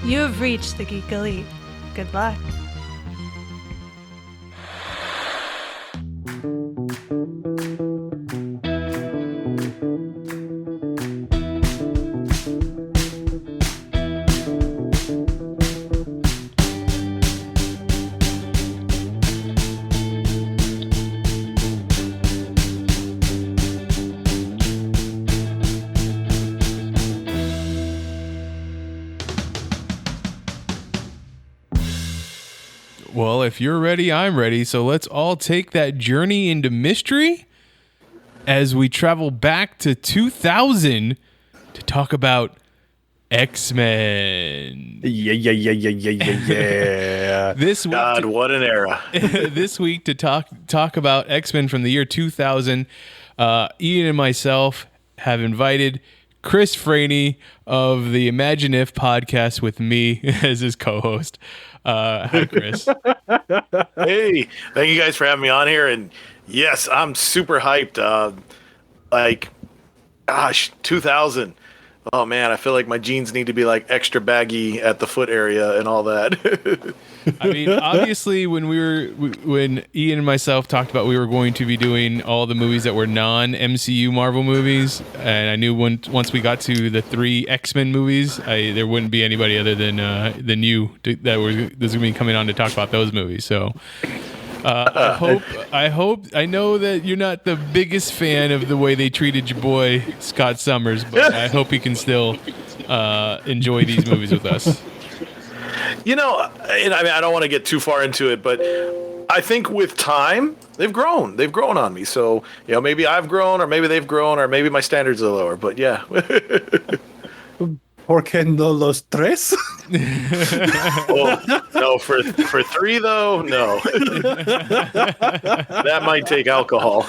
You have reached the Geek Elite. Good luck. Well, if you're ready, I'm ready. So let's all take that journey into mystery as we travel back to 2000 to talk about X-Men. Yeah. This week, God, what an era. this week to talk about X-Men from the year 2000, Ian and myself have invited Chris Franey of the Imagine If podcast with me as his co-host. Hi, Chris. Hey, thank you guys for having me on here. And yes, I'm super hyped. Gosh, 2000. Oh man, I feel like my jeans need to be like extra baggy at the foot area and all that. I mean, obviously, when Ian and myself talked about we were going to be doing all the movies that were non-MCU Marvel movies, and I knew once we got to the 3 X-Men movies, there wouldn't be anybody other than you that was going to be coming on to talk about those movies. So I know that you're not the biggest fan of the way they treated your boy Scott Summers, but I hope you can still enjoy these movies with us. You know, and I mean, I don't want to get too far into it, but I think with time, they've grown. They've grown on me. So, you know, maybe I've grown, or maybe they've grown, or maybe my standards are lower. But yeah. ¿Por qué no los tres? Well, no, for 3 though, no. That might take alcohol.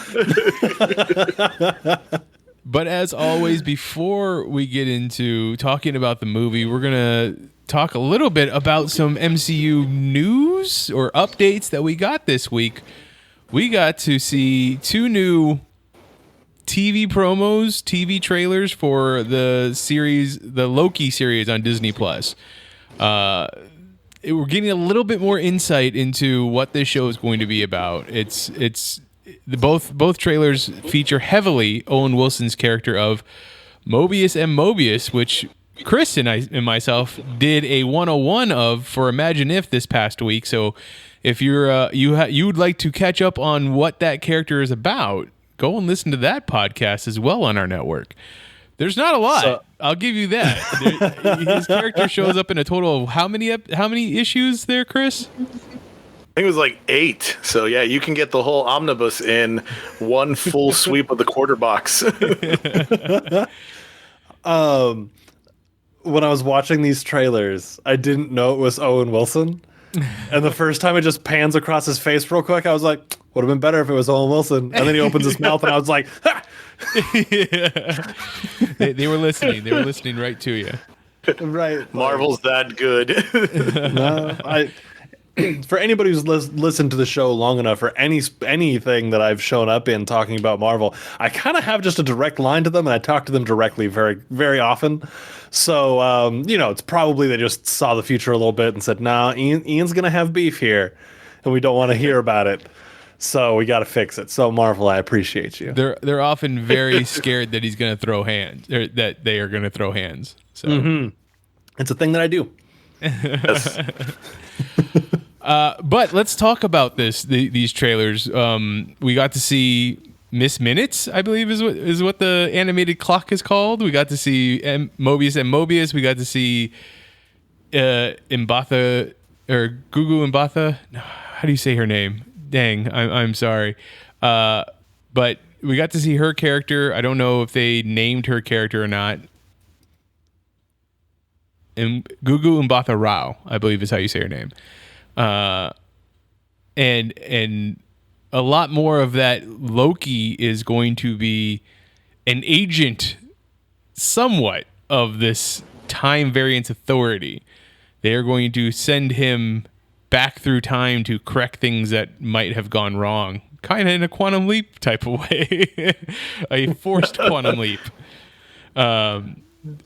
But as always, before we get into talking about the movie, we're gonna talk a little bit about some MCU news or updates that we got this week. We got to see 2 new TV promos, TV trailers for the Loki series on Disney Plus. We're getting a little bit more insight into what this show is going to be about. Both trailers feature heavily Owen Wilson's character of Mobius and Mobius, which Chris and myself did a 101 of for Imagine If this past week. So if you'd like to catch up on what that character is about, go and listen to that podcast as well on our network. There's not a lot. So, I'll give you that. His character shows up in a total of how many issues there, Chris? I think it was like 8. So yeah, you can get the whole omnibus in one full sweep of the quarter box. When I was watching these trailers, I didn't know it was Owen Wilson. And the first time it just pans across his face real quick, I was like, would have been better if it was Owen Wilson. And then he opens his mouth and I was like, ha! Yeah. They were listening. They were listening right to you. Right. Marvel's that good. No, for anybody who's listened to the show long enough, or anything that I've shown up in talking about Marvel, I kind of have just a direct line to them, and I talk to them directly very, very often. So, it's probably they just saw the future a little bit and said, "Nah, Ian's gonna have beef here, and we don't want to hear about it. So we got to fix it." So, Marvel, I appreciate you. They're often very scared that he's gonna throw hands, or that they are gonna throw hands. So it's a thing that I do. Yes. But let's talk about these trailers. We got to see Miss Minutes, I believe is what the animated clock is called. We got to see Mobius and Mobius. We got to see Mbatha, or Gugu Mbatha. How do you say her name? Dang, I'm sorry. But we got to see her character. I don't know if they named her character or not. And Gugu Mbatha Rao, I believe is how you say her name. And a lot more of that Loki is going to be an agent somewhat of this time variance authority. They are going to send him back through time to correct things that might have gone wrong, kind of in a Quantum Leap type of way. A forced Quantum Leap.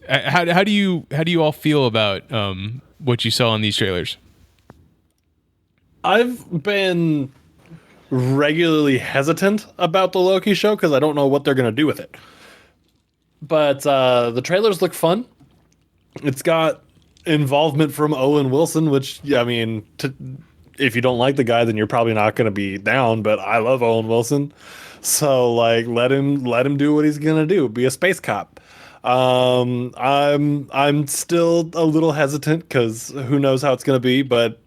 How do you all feel about what you saw in these trailers? I've been regularly hesitant about the Loki show because I don't know what they're going to do with it. But the trailers look fun. It's got involvement from Owen Wilson, which, I mean, if you don't like the guy, then you're probably not going to be down. But I love Owen Wilson, so like let him do what he's going to do. Be a space cop. I'm still a little hesitant because who knows how it's going to be, but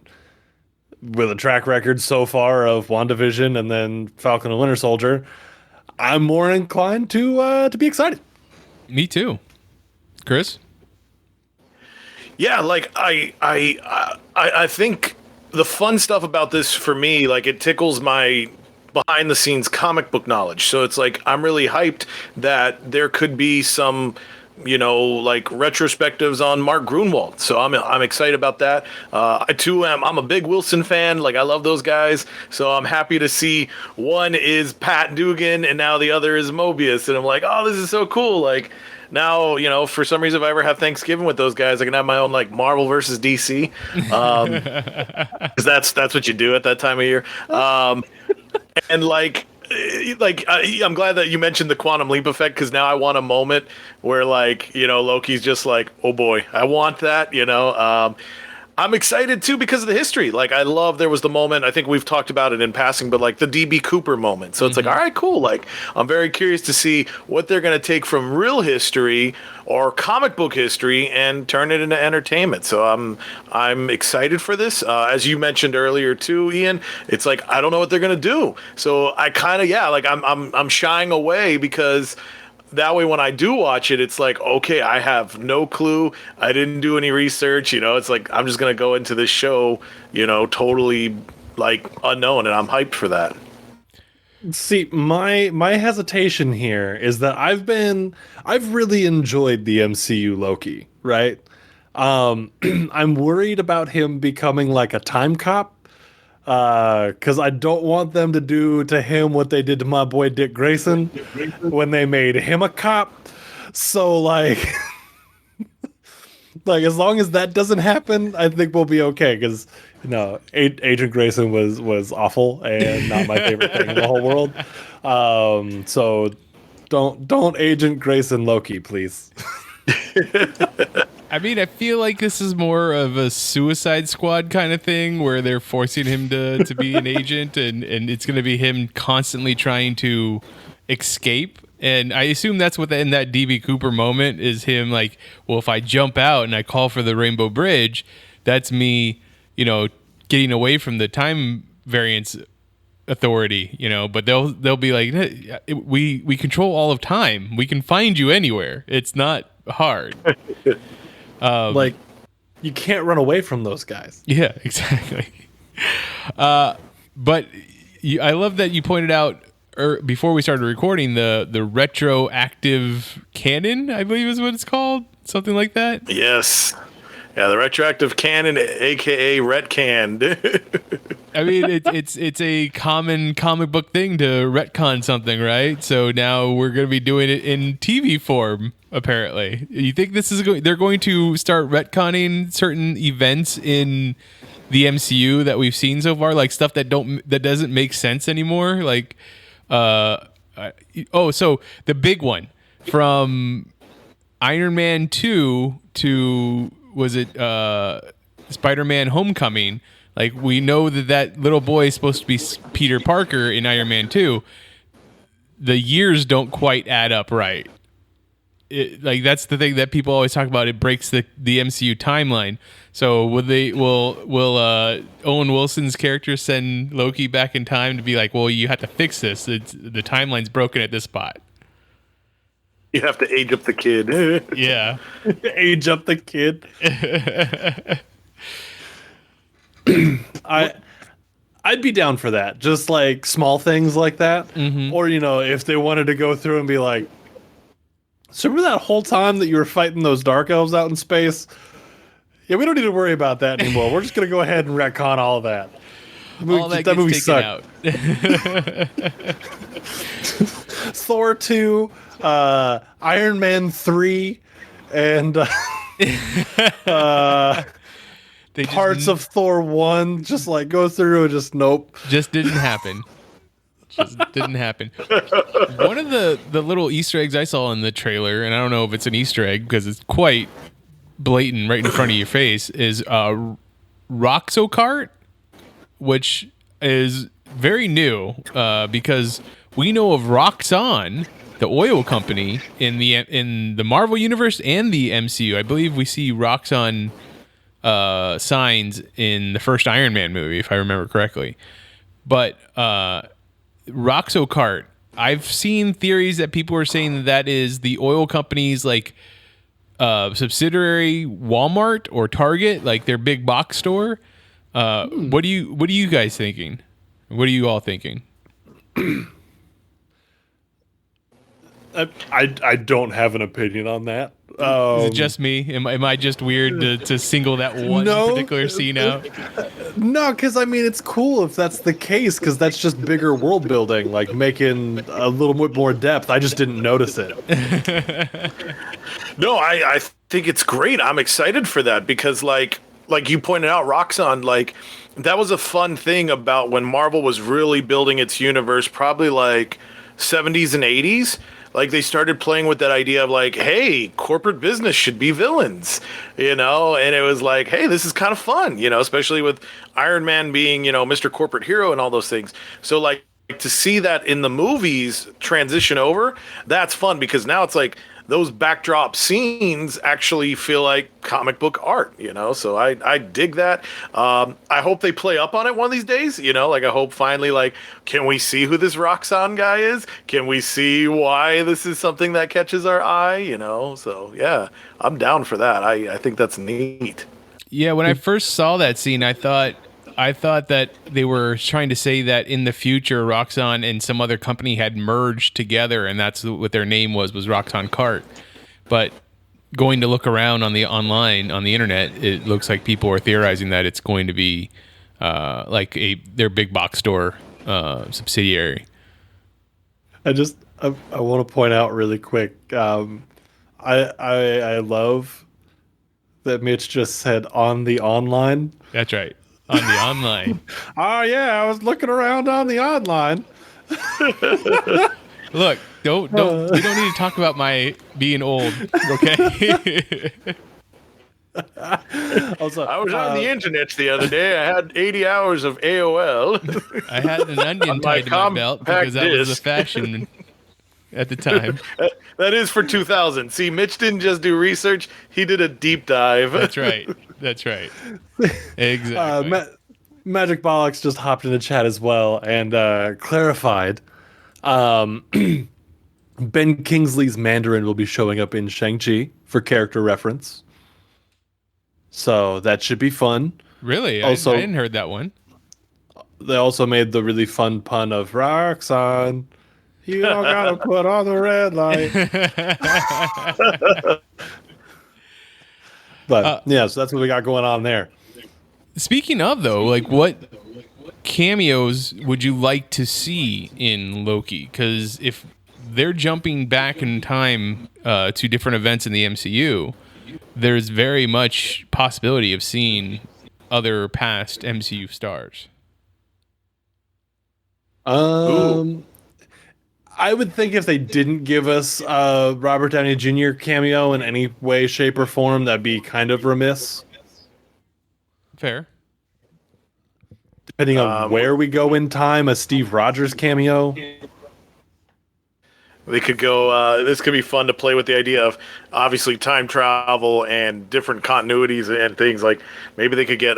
with a track record so far of WandaVision and then Falcon and Winter Soldier, I'm more inclined to be excited. Me too. Chris? Yeah, like I think the fun stuff about this for me, like it tickles my behind the scenes comic book knowledge. So it's like I'm really hyped that there could be some, you know, like retrospectives on Mark Grunwald. So I'm excited about that. I'm a big Wilson fan. Like I love those guys. So I'm happy to see one is Pat Dugan and now the other is Mobius. And I'm like, oh, this is so cool. Like now, you know, for some reason, if I ever have Thanksgiving with those guys, I can have my own like Marvel versus DC. 'Cause that's what you do at that time of year. And I'm glad that you mentioned the quantum leap effect because now I want a moment where like, you know, Loki's just like, oh boy, I want that, you know. I'm excited too because of the history. Like I love there was the moment, I think we've talked about it in passing, but like the DB Cooper moment. So it's like, all right, cool. Like I'm very curious to see what they're going to take from real history or comic book history and turn it into entertainment. So I'm excited for this. As you mentioned earlier too, Ian, it's like I don't know what they're going to do. So I kind of like I'm shying away because that way when I do watch it, it's like, okay, I have no clue. I didn't do any research, you know. It's like I'm just going to go into this show, you know, totally like unknown, and I'm hyped for that. See, my hesitation here is that I've really enjoyed the MCU Loki, right? I'm worried about him becoming like a time cop. Because I don't want them to do to him what they did to my boy Dick Grayson when they made him a cop. So like, like as long as that doesn't happen, I think we'll be okay. Because you know, Agent Grayson was awful and not my favorite thing in the whole world. So don't Agent Grayson Loki, please. I mean, I feel like this is more of a Suicide Squad kind of thing where they're forcing him to be an agent and it's going to be him constantly trying to escape. And I assume that's what in that DB Cooper moment is him like, well, if I jump out and I call for the Rainbow Bridge, that's me, you know, getting away from the time variance authority, you know, but they'll be like, hey, we control all of time. We can find you anywhere. It's not hard. Like you can't run away from those guys. Yeah, exactly. But I love that you pointed out before we started recording the retroactive canon, I believe is what it's called, something like that. Yes. Yeah, the retroactive canon, aka retcanned. I mean, it's a common comic book thing to retcon something, right? So now we're going to be doing it in TV form, apparently. You think they're going to start retconning certain events in the MCU that we've seen so far, like stuff that doesn't make sense anymore? Like, so the big one from Iron Man 2 to was it Spider-Man Homecoming? Like, we know that little boy is supposed to be Peter Parker in Iron Man 2. The years don't quite add up right. Like, that's the thing that people always talk about. It breaks the MCU timeline. So will Owen Wilson's character send Loki back in time to be like, well, you have to fix this. The timeline's broken at this spot. You have to age up the kid. Yeah. Age up the kid. I'd be down for that. Just like small things like that. Mm-hmm. Or, you know, if they wanted to go through and be like, so remember that whole time that you were fighting those dark elves out in space? Yeah, we don't need to worry about that anymore. We're just going to go ahead and retcon all of that. That movie sucked. Thor 2, Iron Man 3, and parts of Thor 1 just like go through and just nope. Just didn't happen. Just didn't happen. One of the little Easter eggs I saw in the trailer, and I don't know if it's an Easter egg because it's quite blatant right in front of your face, is Roxocart, which is very new because we know of Roxxon, the oil company in the Marvel universe and the MCU. I believe we see Roxxon signs in the first Iron Man movie, if I remember correctly. But Roxocart, I've seen theories that people are saying that is the oil company's like subsidiary Walmart or Target, like their big box store. What are you guys thinking? What are you all thinking? I don't have an opinion on that. Is it just me? Am I just weird to single that one particular scene out? No, because I mean it's cool if that's the case, because that's just bigger world building, like making a little bit more depth. I just didn't notice it. No, I think it's great. I'm excited for that because like you pointed out, Roxxon, like that was a fun thing about when Marvel was really building its universe, probably like 70s and 80s. Like they started playing with that idea of like, hey, corporate business should be villains, and it was like, hey, this is kind of fun, especially with Iron Man being, Mr. Corporate Hero and all those things. So like to see that in the movies transition over, that's fun because now it's like those backdrop scenes actually feel like comic book art, so I dig that. I hope they play up on it one of these days, like I hope finally, like, can we see who this Roxxon guy is? Can we see why this is something that catches our eye, so yeah, I'm down for that. I think that's neat. Yeah, when I first saw that scene, I thought that they were trying to say that in the future, Roxxon and some other company had merged together, and that's what their name was Roxxon Cart. But going to look around on the internet, it looks like people are theorizing that it's going to be like their big box store subsidiary. I want to point out really quick. I love that Mitch just said on the online. That's right. On the online. Oh yeah, I was looking around on the online. Look, we don't need to talk about my being old, okay? Also, I was on the internet the other day. I had 80 hours of AOL. I had an onion tied to my belt because that was the fashion at the time. That is for 2000. See, Mitch didn't just do research; he did a deep dive. That's right. Exactly. Magic Bollocks just hopped in the chat as well and clarified. Ben Kingsley's Mandarin will be showing up in Shang-Chi for character reference. So that should be fun. Really? I hadn't heard that one. They also made the really fun pun of Roxxon. You don't gotta put on the red light. But yeah, so that's what we got going on there. Speaking of though, like what cameos would you like to see in Loki? Because if they're jumping back in time to different events in the MCU, there's very much possibility of seeing other past MCU stars. I would think if they didn't give us Robert Downey Jr. cameo in any way, shape, or form, that'd be kind of remiss. Fair. Depending on where we go in time, a Steve Rogers cameo. They could go, this could be fun to play with the idea of obviously time travel and different continuities and things. Like maybe they could get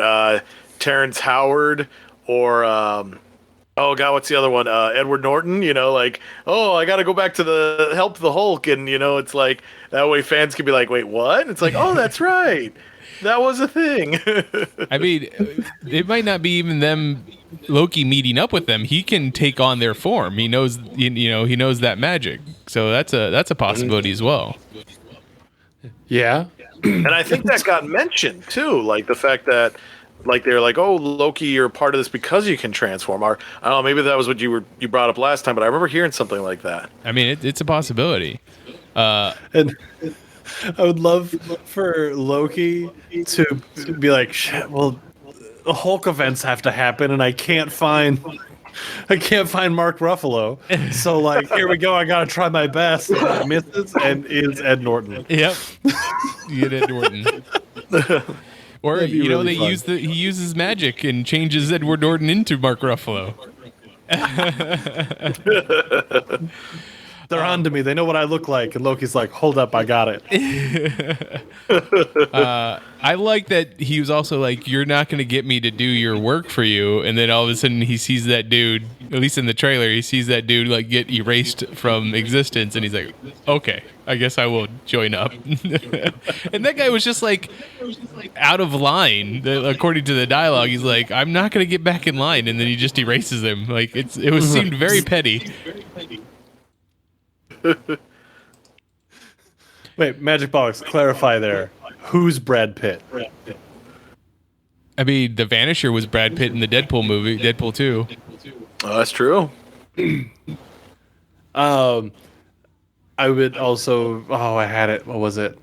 Terrence Howard or, oh God, what's the other one? Edward Norton, like, oh, I got to go back to help the Hulk. And, it's like, that way fans can be like, wait, what? And it's like, oh, that's right. That was a thing. I mean, it might not be even them, Loki meeting up with them. He can take on their form. He knows, he knows that magic. So that's a possibility as well. Yeah. And I think that got mentioned too. Like the fact that, like they're like, oh, Loki, you're part of this because you can transform. Or I don't know, maybe that was what you brought up last time, but I remember hearing something like that. I mean, it's a possibility. And I would love for Loki to be like, shit, well, the Hulk events have to happen, and I can't find Mark Ruffalo. So like, here we go. I gotta try my best. And it misses, and it's Ed Norton. Yep. You get Ed Norton. Or you know, really fun. he uses magic and changes Edward Norton into Mark Ruffalo. They're on to me. They know what I look like. And Loki's like, hold up, I got it. I like that he was also like, you're not going to get me to do your work for you. And then all of a sudden he sees that dude, at least in the trailer, he sees that dude like get erased from existence. And he's like, okay, I guess I will join up. And that guy was just like out of line. According to the dialogue, he's like, I'm not going to get back in line. And then he just erases him. Like seemed very petty. Wait, Magic Box, clarify there. Who's Brad Pitt? I mean, the Vanisher was Brad Pitt in the Deadpool movie, Deadpool 2. Oh, that's true. I would also. Oh, I had it. What was it?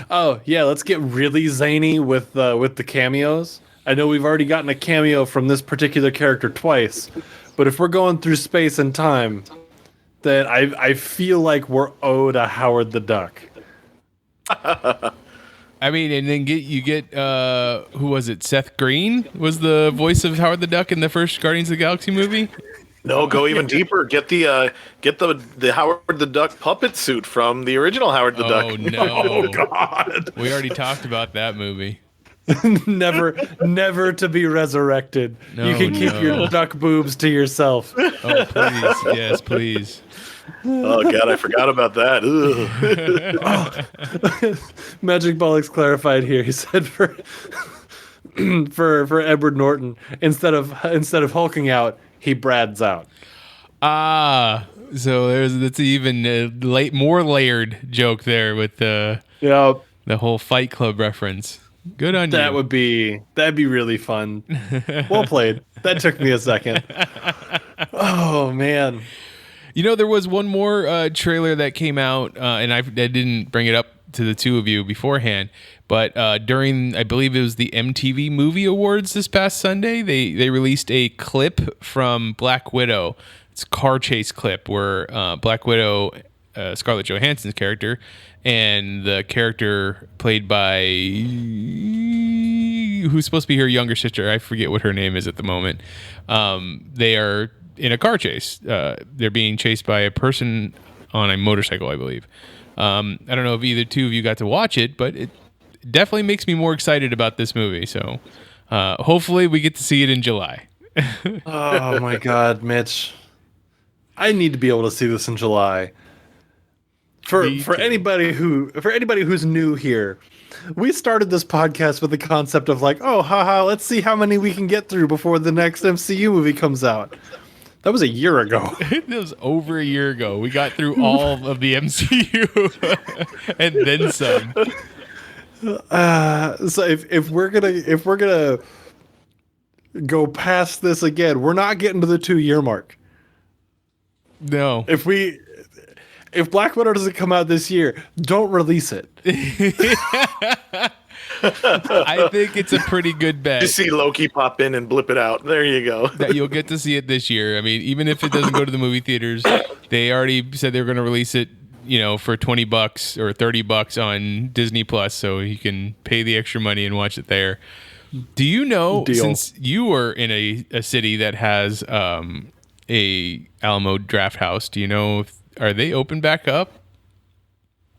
Oh yeah, let's get really zany with the cameos. I know we've already gotten a cameo from this particular character twice, but if we're going through space and time, then I feel like we're owed a Howard the Duck. I mean, and then you get who was it? Seth Green was the voice of Howard the Duck in the first Guardians of the Galaxy movie. No, go even deeper. Get the Howard the Duck puppet suit from the original Howard the Duck. Oh no! Oh God! We already talked about that movie. never to be resurrected. No, you can keep your duck boobs to yourself. Oh please, yes, please. Oh God, I forgot about that. Magic Bollocks clarified here. He said for Edward Norton, instead of hulking out, he brads out. So that's even more layered joke there with the whole Fight Club reference. Good on you. That'd be really fun. Well played. That took me a second. Oh man. You know, there was one more trailer that came out, and I didn't bring it up to the two of you beforehand, but during, I believe it was the MTV Movie Awards this past Sunday, they released a clip from Black Widow. It's a car chase clip where Black Widow, Scarlett Johansson's character, and the character played by who's supposed to be her younger sister, I forget what her name is at the moment, they are in a car chase. They're being chased by a person on a motorcycle, I believe. I don't know if either two of you got to watch it, but it definitely makes me more excited about this movie. So hopefully we get to see it in July. Oh my God, Mitch. I need to be able to see this in July. For anybody who's new here, we started this podcast with the concept of like, oh, haha, let's see how many we can get through before the next MCU movie comes out. That was a year ago. It was over a year ago. We got through all of the MCU and then some. So if we're gonna go past this again, we're not getting to the 2-year mark. No. If Black Widow doesn't come out this year, don't release it. I think it's a pretty good bet. You see Loki pop in and blip it out. There you go. That you'll get to see it this year. I mean, even if it doesn't go to the movie theaters, they already said they were going to release it, for $20 or $30 on Disney Plus, so you can pay the extra money and watch it there. Do you know, since you were in a city that has a Alamo Draft House, do you know are they open back up?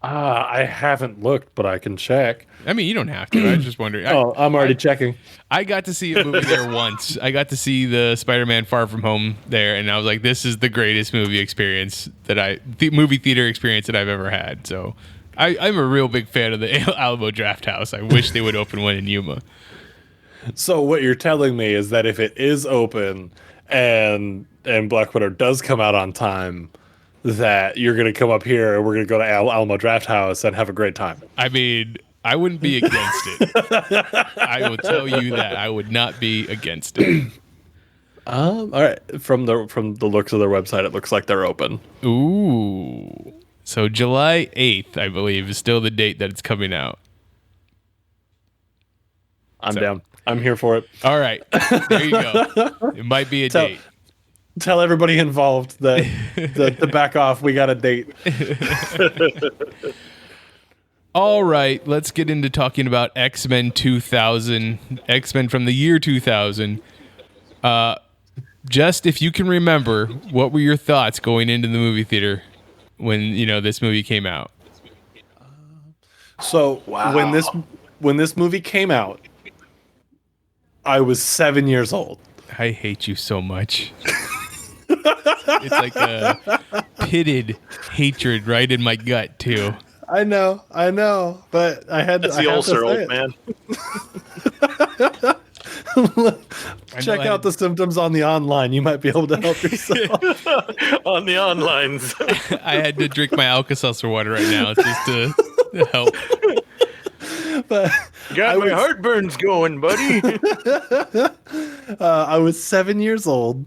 I haven't looked, but I can check. I mean, you don't have to. I was just wondering. I'm already checking. I got to see a movie there once. I got to see the Spider-Man Far From Home there, and I was like, this is the greatest movie experience the movie theater experience that I've ever had. So I'm a real big fan of the Alamo Draft House. I wish they would open one in Yuma. So what you're telling me is that if it is open and Black Widow does come out on time, that you're going to come up here and we're going to go to Alamo Draft House and have a great time. I mean, I wouldn't be against it. I will tell you that I would not be against it. All right. From the looks of their website, it looks like they're open. Ooh. So July 8th, I believe, is still the date that it's coming out. I'm down. I'm here for it. All right. There you go. It might be a date. Tell everybody involved that to back off. We got a date. All right. Let's get into talking about X-Men 2000. X-Men from the year 2000. Just if you can remember, what were your thoughts going into the movie theater when this movie came out? So when this movie came out, I was 7 years old. I hate you so much. It's like a pitted hatred right in my gut too. I know, but I had That's to. the I ulcer, have to old man. Check out the symptoms on the online. You might be able to help yourself. On the onlines. I had to drink my Alka-Seltzer water right now just to help. But Got my heartburns going, buddy. I was 7 years old,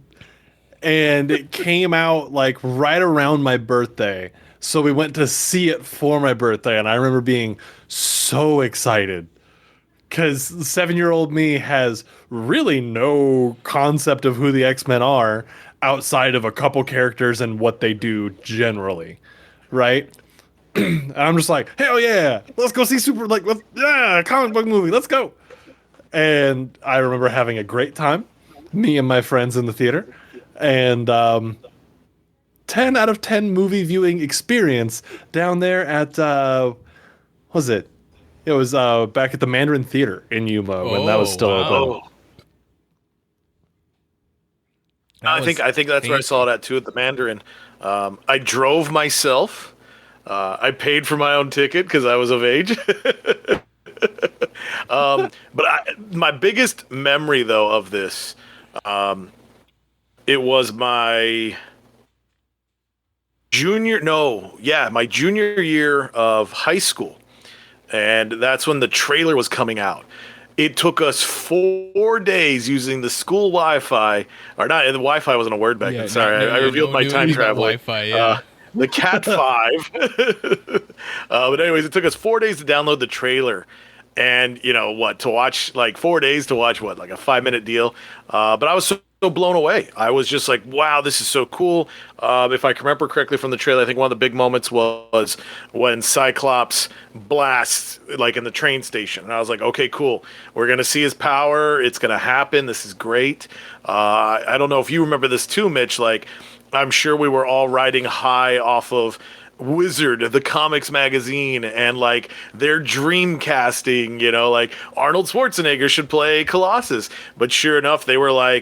and it came out like right around my birthday. So we went to see it for my birthday, and I remember being so excited because 7-year-old me has really no concept of who the X-Men are outside of a couple characters and what they do generally, right? And I'm just like, hell yeah, let's go see comic book movie, let's go. And I remember having a great time, me and my friends in the theater, and 10 out of 10 movie viewing experience down there at what was it? It was back at the Mandarin Theater in Yuma when that was still open. I think that's where I saw it at too, at the Mandarin. I drove myself. I paid for my own ticket because I was of age. My biggest memory, though, of this, it was my junior year of high school. And that's when the trailer was coming out. It took us 4 days using the school Wi-Fi, or not. The Wi-Fi wasn't a word back then. Sorry, I revealed my time travel. Wi-Fi, yeah. The Cat 5. But anyways, it took us 4 days to download the trailer. And, to watch, 4 days to watch, like a 5-minute deal. But I was so blown away. I was just like, wow, this is so cool. If I can remember correctly from the trailer, I think one of the big moments was when Cyclops blasts, in the train station. And I was like, okay, cool. We're going to see his power. It's going to happen. This is great. I don't know if you remember this too, Mitch. I'm sure we were all riding high off of Wizard, the comics magazine, and their dream casting, Arnold Schwarzenegger should play Colossus. But sure enough, they were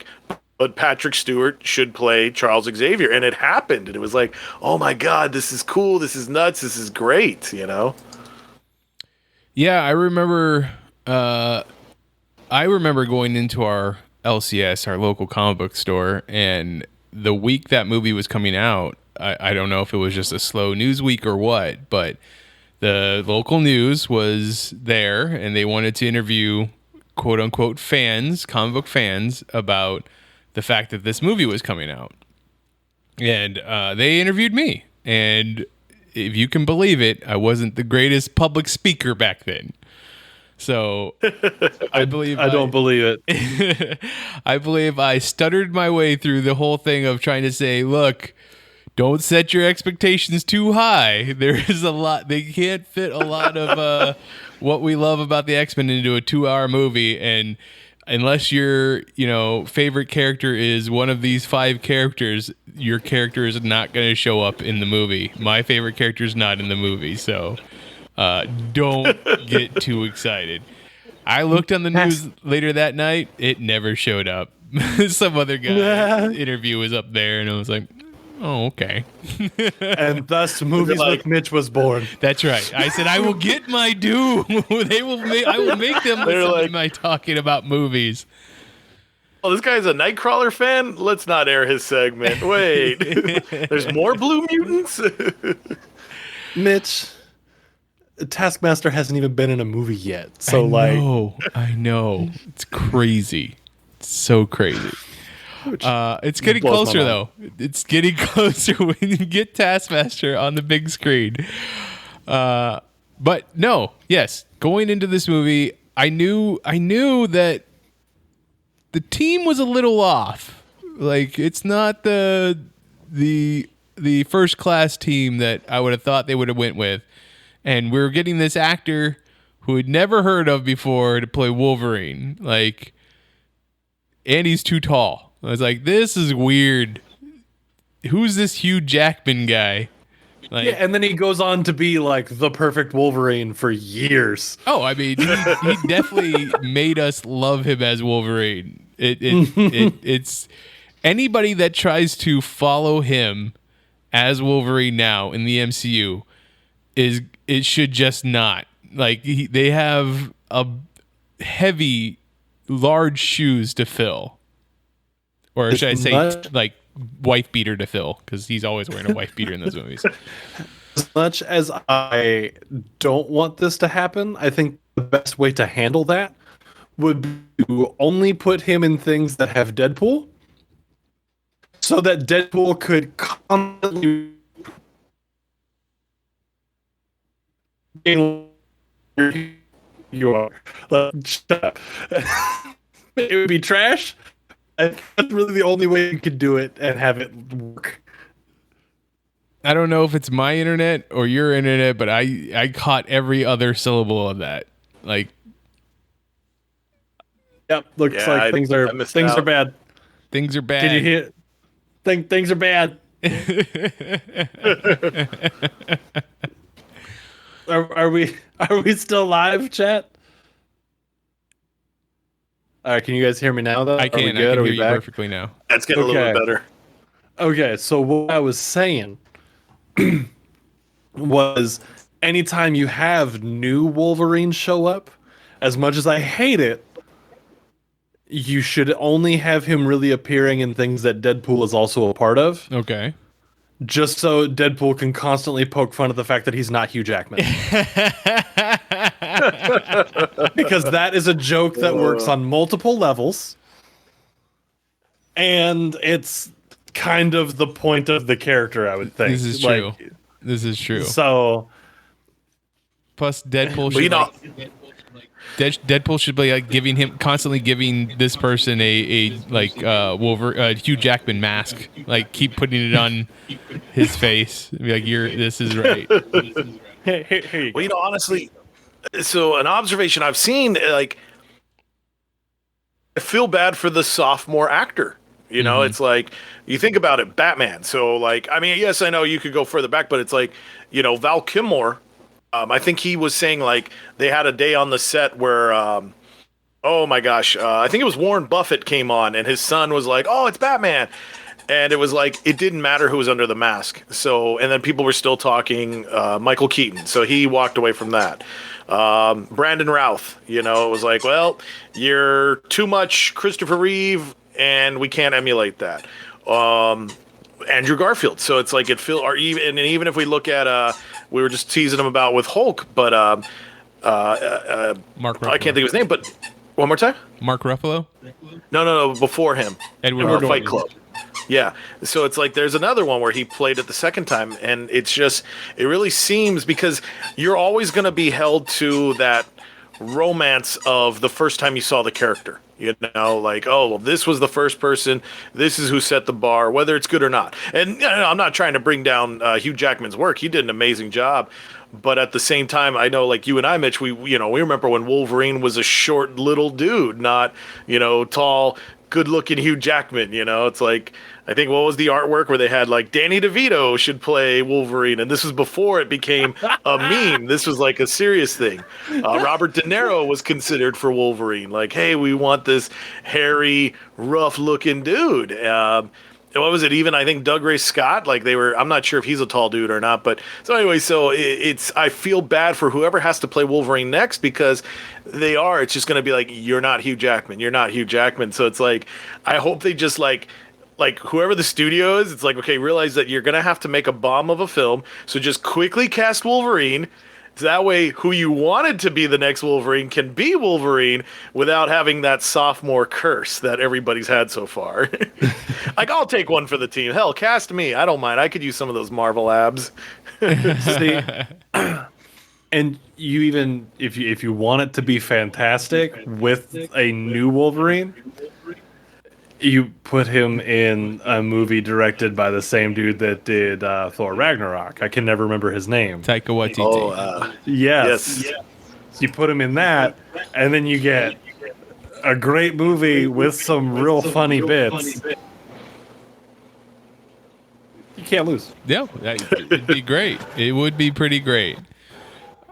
but Patrick Stewart should play Charles Xavier. And it happened. And it was like, oh my God, this is cool. This is nuts. This is great, Yeah, I remember going into our LCS, our local comic book store, and the week that movie was coming out, I don't know if it was just a slow news week or what, but the local news was there, and they wanted to interview quote-unquote fans, comic book fans, about the fact that this movie was coming out. And they interviewed me. And if you can believe it, I wasn't the greatest public speaker back then. So I don't believe it. I believe I stuttered my way through the whole thing of trying to say, look, don't set your expectations too high. There is a lot. They can't fit a lot of what we love about the X-Men into a 2-hour movie. And unless your favorite character is one of these 5 characters, your character is not going to show up in the movie. My favorite character is not in the movie. So don't get too excited. I looked on the news later that night. It never showed up. Some other guy interview was up there, and I was like, oh, okay. And thus Movies with Mitch was born. That's right. I said, I will get my due. I will make them listen to my talking about movies. Oh, this guy's a Nightcrawler fan? Let's not air his segment. Wait. There's more Blue Mutants? Mitch, Taskmaster hasn't even been in a movie yet. So I know. It's crazy. It's so crazy. It's getting blows my closer, mind. though. It's getting closer when you get Taskmaster on the big screen. But no, yes, going into this movie, I knew that the team was a little off. Like, it's not the first class team that I would have thought they would have went with. And we're getting this actor who we'd never heard of before to play Wolverine. Like, and he's too tall. I was like, this is weird. Who's this Hugh Jackman guy? Like, Yeah, and then he goes on to be like the perfect Wolverine for years. oh, I mean, he definitely made us love him as Wolverine. It's anybody that tries to follow him as Wolverine now in the MCU it should just not. Like, they have a heavy, large shoes to fill, or should I say, like, wife beater to fill, because he's always wearing a wife beater in those movies. As much as I don't want this to happen, I think the best way to handle that would be to only put him in things that have Deadpool, so that Deadpool could constantly you are shut up. It would be trash. And that's really the only way you could do it and have it work. I don't know if it's my internet or your internet, but I caught every other syllable of that. Like, Yep, looks Yeah, like things I are missed things out. are bad. things are bad. Did you hear? Things are bad. Are we still live, chat? All right, can you guys hear me now? Though I can. I can hear you perfectly now. That's getting a little bit better. Okay, so what I was saying was, anytime you have new Wolverine show up, as much as I hate it, you should only have him really appearing in things that Deadpool is also a part of, Okay. just so Deadpool can constantly poke fun at the fact that he's not Hugh Jackman. Because that is a joke that works on multiple levels, and it's kind of the point of the character, I would think. This is true. This is true. So, Plus, Deadpool Well, should Deadpool should be like constantly giving this person a Hugh Jackman mask. Like, keep putting it on his face. Be like, this is right. here you go. Well, honestly, so an observation I've seen, like, I feel bad for the sophomore actor. You know, it's like, you think about it, Batman. So, like, I mean, yes, I know you could go further back, but it's like, you know, Val Kilmer, I think he was saying, like, they had a day on the set where, oh my gosh, I think it was Warren Buffett came on, and his son was like, oh, it's Batman. And it was like, it didn't matter who was under the mask. So, and then people were still talking Michael Keaton. So he walked away from that. Brandon Routh, you know, it was like, well, you're too much Christopher Reeve, and we can't emulate that. Andrew Garfield. So it's like, even if we look at, we were just teasing him about with Hulk, but Mark Ruffalo. I can't think of his name, but one more time. Mark Ruffalo? No, before him. Edward Fight Norton. Club. Yeah. So it's like, there's another one where he played it the second time, and it's just, it really seems, because you're always going to be held to that romance of the first time you saw the character. You know, like, oh, well, this was the first person. This is who set the bar, whether it's good or not. And you know, I'm not trying to bring down Hugh Jackman's work. He did an amazing job. But at the same time, I know, like you and I, Mitch, we remember when Wolverine was a short little dude, not, you know, tall, good-looking Hugh Jackman. You know, it's like, I think, what was the artwork where they had, like, Danny DeVito should play Wolverine, and this was before it became a meme. This was like a serious thing. Robert De Niro was considered for Wolverine. Like, hey, we want this hairy, rough-looking dude. What was it? Even, I think, Doug Ray Scott, like, I'm not sure if he's a tall dude or not, but so anyway, so I feel bad for whoever has to play Wolverine next, because it's just going to be like, you're not Hugh Jackman. You're not Hugh Jackman. So it's like, I hope they just like whoever the studio is, it's like, okay, realize that you're going to have to make a bomb of a film. So just quickly cast Wolverine So that way, who you wanted to be the next Wolverine can be Wolverine without having that sophomore curse that everybody's had so far. Like, I'll take one for the team. Hell, cast me. I don't mind. I could use some of those Marvel abs. See, and you even if you want it to be fantastic with a new Wolverine, you put him in a movie directed by the same dude that did Thor Ragnarok. I can never remember his name. Taika Waititi. Oh, Yes. yes. So you put him in that, and then you get a great movie with some real funny bits. You can't lose. Yeah, it'd be great. It would be pretty great.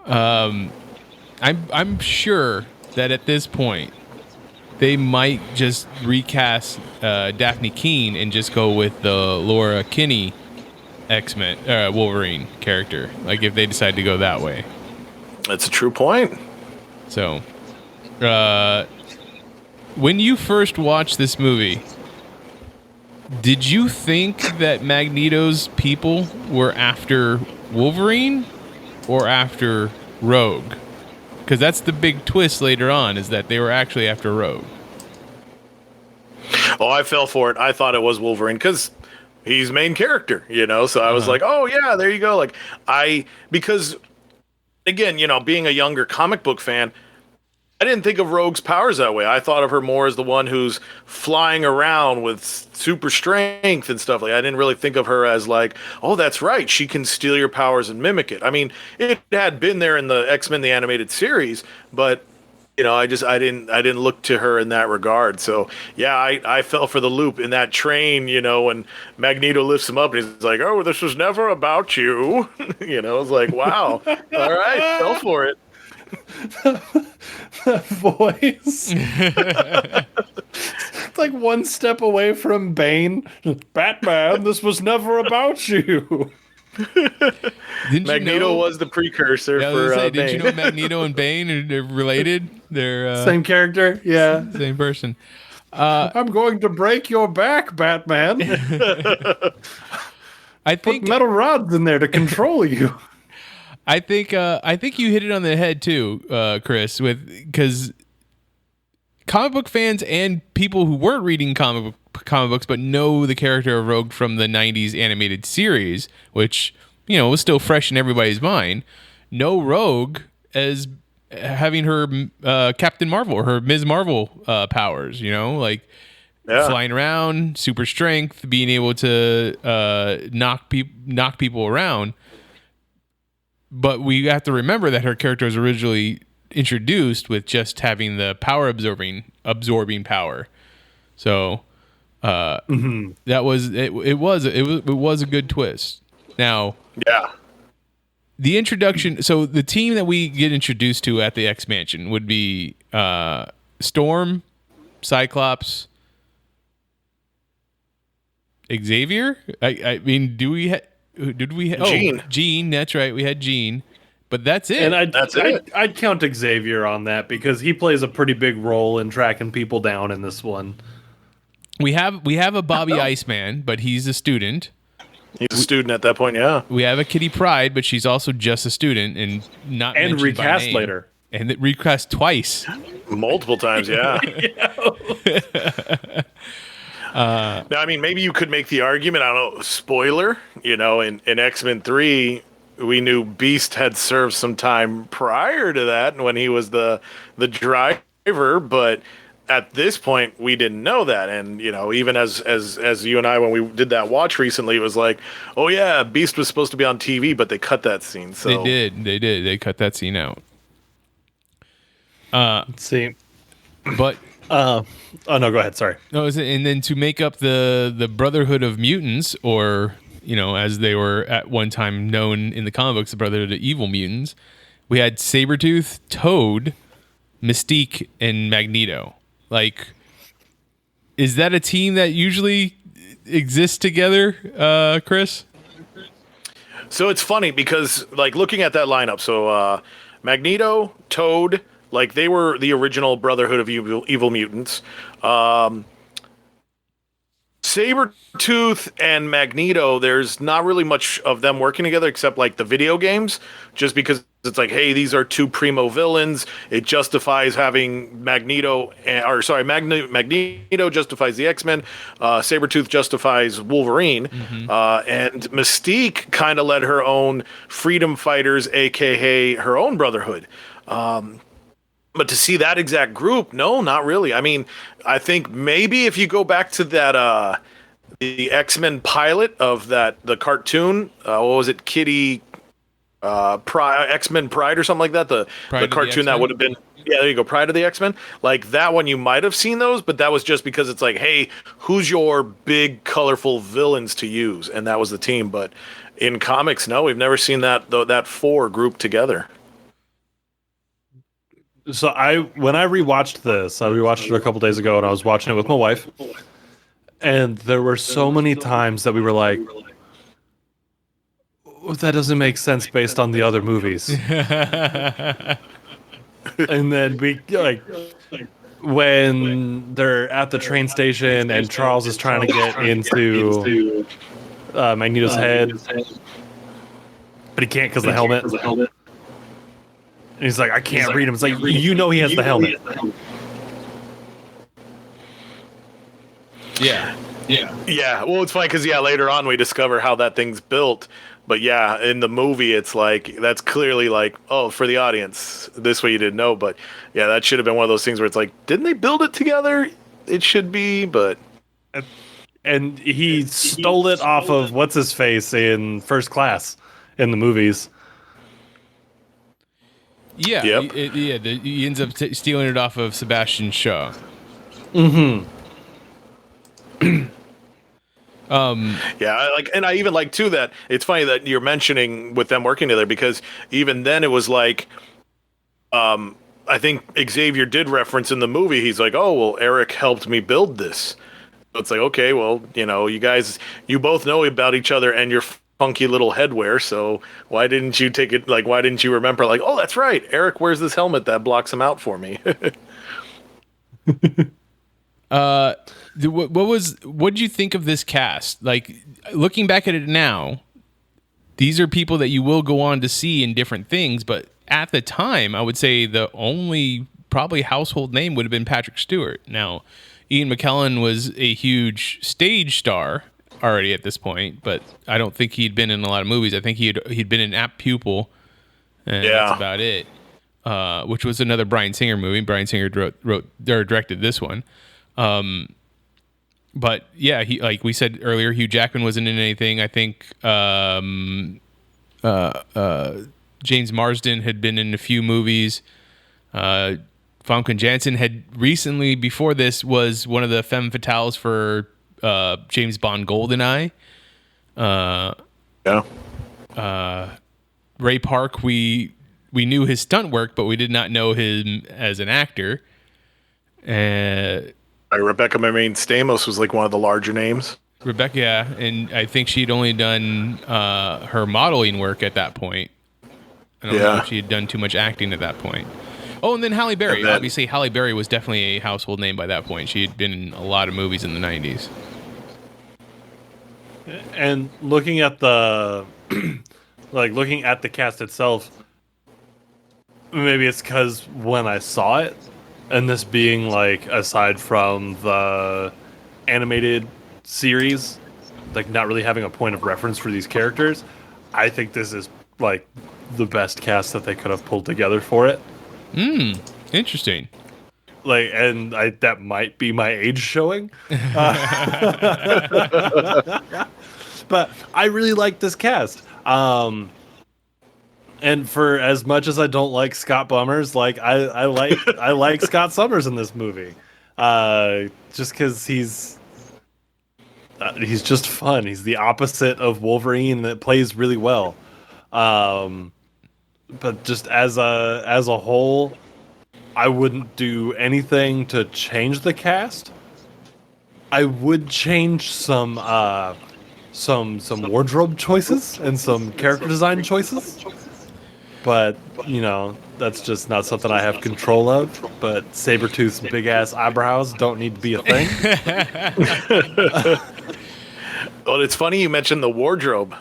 I'm sure that at this point they might just recast Daphne Keene and just go with the Laura Kinney X-Men Wolverine character. Like if they decide to go that way. That's a true point. So, when you first watched this movie, did you think that Magneto's people were after Wolverine or after Rogue? Because that's the big twist later on, is that they were actually after Rogue. Oh, I fell for it. I thought it was Wolverine because he's main character, So I was like, oh, yeah, there you go. Because, again, being a younger comic book fan, I didn't think of Rogue's powers that way. I thought of her more as the one who's flying around with super strength and stuff. I didn't really think of her as oh, that's right, she can steal your powers and mimic it. I mean, it had been there in the X-Men the animated series, but I didn't look to her in that regard. So yeah, I fell for the loop in that train. When Magneto lifts him up and he's like, "Oh, this was never about you." I was like, "Wow, all right, fell for it." That voice. It's like one step away from Bane. Batman, this was never about you. Magneto was the precursor for Bane. Bane. Did you know Magneto and Bane are related? They're same character, yeah. Same person. I'm going to break your back, Batman. I think put metal rods in there to control you. I think you hit it on the head too, Chris, because comic book fans and people who weren't reading comic books but know the character of Rogue from the 90s animated series, which was still fresh in everybody's mind, know Rogue as having her Captain Marvel or her Ms. Marvel powers, flying around, super strength, being able to knock people around. But we have to remember that her character was originally introduced with just having the power absorbing power. So that was it was a good twist. Now, yeah, the introduction. So the team that we get introduced to at the X Mansion would be Storm, Cyclops, Xavier. I mean, did we? Jean. Oh, Jean. That's right. We had Jean, but that's it. And I'd count Xavier on that because he plays a pretty big role in tracking people down in this one. We have a Bobby Iceman, but he's a student. He's a student at that point. Yeah. We have a Kitty Pryde, but she's also just a student and not and mentioned by recast name. later. And it recast twice. Multiple times. Yeah. Now, I mean, maybe you could make the argument, I don't know, spoiler, in X-Men 3, we knew Beast had served some time prior to that when he was the driver, but at this point, we didn't know that. And, even as you and I, when we did that watch recently, it was like, oh, yeah, Beast was supposed to be on TV, but they cut that scene. So They did. They cut that scene out. Let's see. But... oh no, go ahead. Sorry. No, and then to make up the Brotherhood of Mutants, or as they were at one time known in the comic books, the Brotherhood of Evil Mutants, we had Sabretooth, Toad, Mystique, and Magneto. Is that a team that usually exists together, Chris? So it's funny because looking at that lineup, so Magneto, Toad. They were the original Brotherhood of Evil Mutants. Sabretooth and Magneto, there's not really much of them working together except like the video games, just because it's like, hey, these are two primo villains. It justifies having Magneto justifies the X-Men, Sabretooth justifies Wolverine, and Mystique kind of led her own freedom fighters, aka her own brotherhood. But to see that exact group, no, not really. I mean, I think maybe if you go back to that the X-Men pilot of the cartoon, what was it, X-Men Pride or something like that, the cartoon that would have been, yeah, there you go, Pride of the X-Men. Like that one, you might have seen those, but that was just because it's like, hey, who's your big colorful villains to use, and that was the team. But in comics, no, we've never seen that four group together. So when I rewatched this, I rewatched it a couple days ago, and I was watching it with my wife, and there were so many times that we were like, that doesn't make sense based on the other movies. And then we when they're at the train station and Charles is trying to get into Magneto's head, but he can't because the helmet. And he's like, I can't read him. It's like, you know he has the helmet. Yeah. Well, it's funny because later on we discover how that thing's built. But yeah, in the movie, it's like that's clearly like, oh, for the audience, this way you didn't know. But yeah, that should have been one of those things where it's like, didn't they build it together? It should be, but. And he stole it off of what's his face in First Class in the movies. Yeah, yep. He ends up stealing it off of Sebastian Shaw. Yeah, I even like too that it's funny that you're mentioning with them working together, because even then it was like, I think Xavier did reference in the movie. He's like, oh well, Eric helped me build this. So it's like, okay, well, you guys, you both know about each other and your funky little headwear, so why didn't you take it, like, why didn't you remember, like, oh, that's right, Eric wears this helmet that blocks him out for me. What did you think of this cast? Like, looking back at it now, these are people that you will go on to see in different things, but at the time, I would say the only probably household name would have been Patrick Stewart. Now, Ian McKellen was a huge stage star already at this point, but I don't think he'd been in a lot of movies. I think he'd been in Apt Pupil, and that's about it. Which was another Bryan Singer movie. Bryan Singer wrote or directed this one. But yeah, he, like we said earlier, Hugh Jackman wasn't in anything. I think James Marsden had been in a few movies. Famke Janssen had recently, before this, was one of the femme fatales for James Bond GoldenEye. Ray Park, we knew his stunt work, but we did not know him as an actor. Rebecca Marine Stamos was like one of the larger names. Rebecca, yeah, and I think she'd only done her modeling work at that point. I don't know if she had done too much acting at that point. Oh, and then Halle Berry. Obviously, Halle Berry was definitely a household name by that point. She had been in a lot of movies in the 90s. And looking at the looking at the cast itself, maybe it's because when I saw it, and this being like, aside from the animated series, like not really having a point of reference for these characters, I think this is like the best cast that they could have pulled together for it. Interesting. Like, and that might be my age showing. But I really like this cast. And for as much as I don't like Scott Bummers, like I like Scott Summers in this movie. Just because he's just fun. He's the opposite of Wolverine that plays really well. But just as a whole, I wouldn't do anything to change the cast. I would change some wardrobe choices and some character design choices. but that's just not something I have control of. But Sabretooth's big ass eyebrows don't need to be a thing. Well, it's funny you mentioned the wardrobe.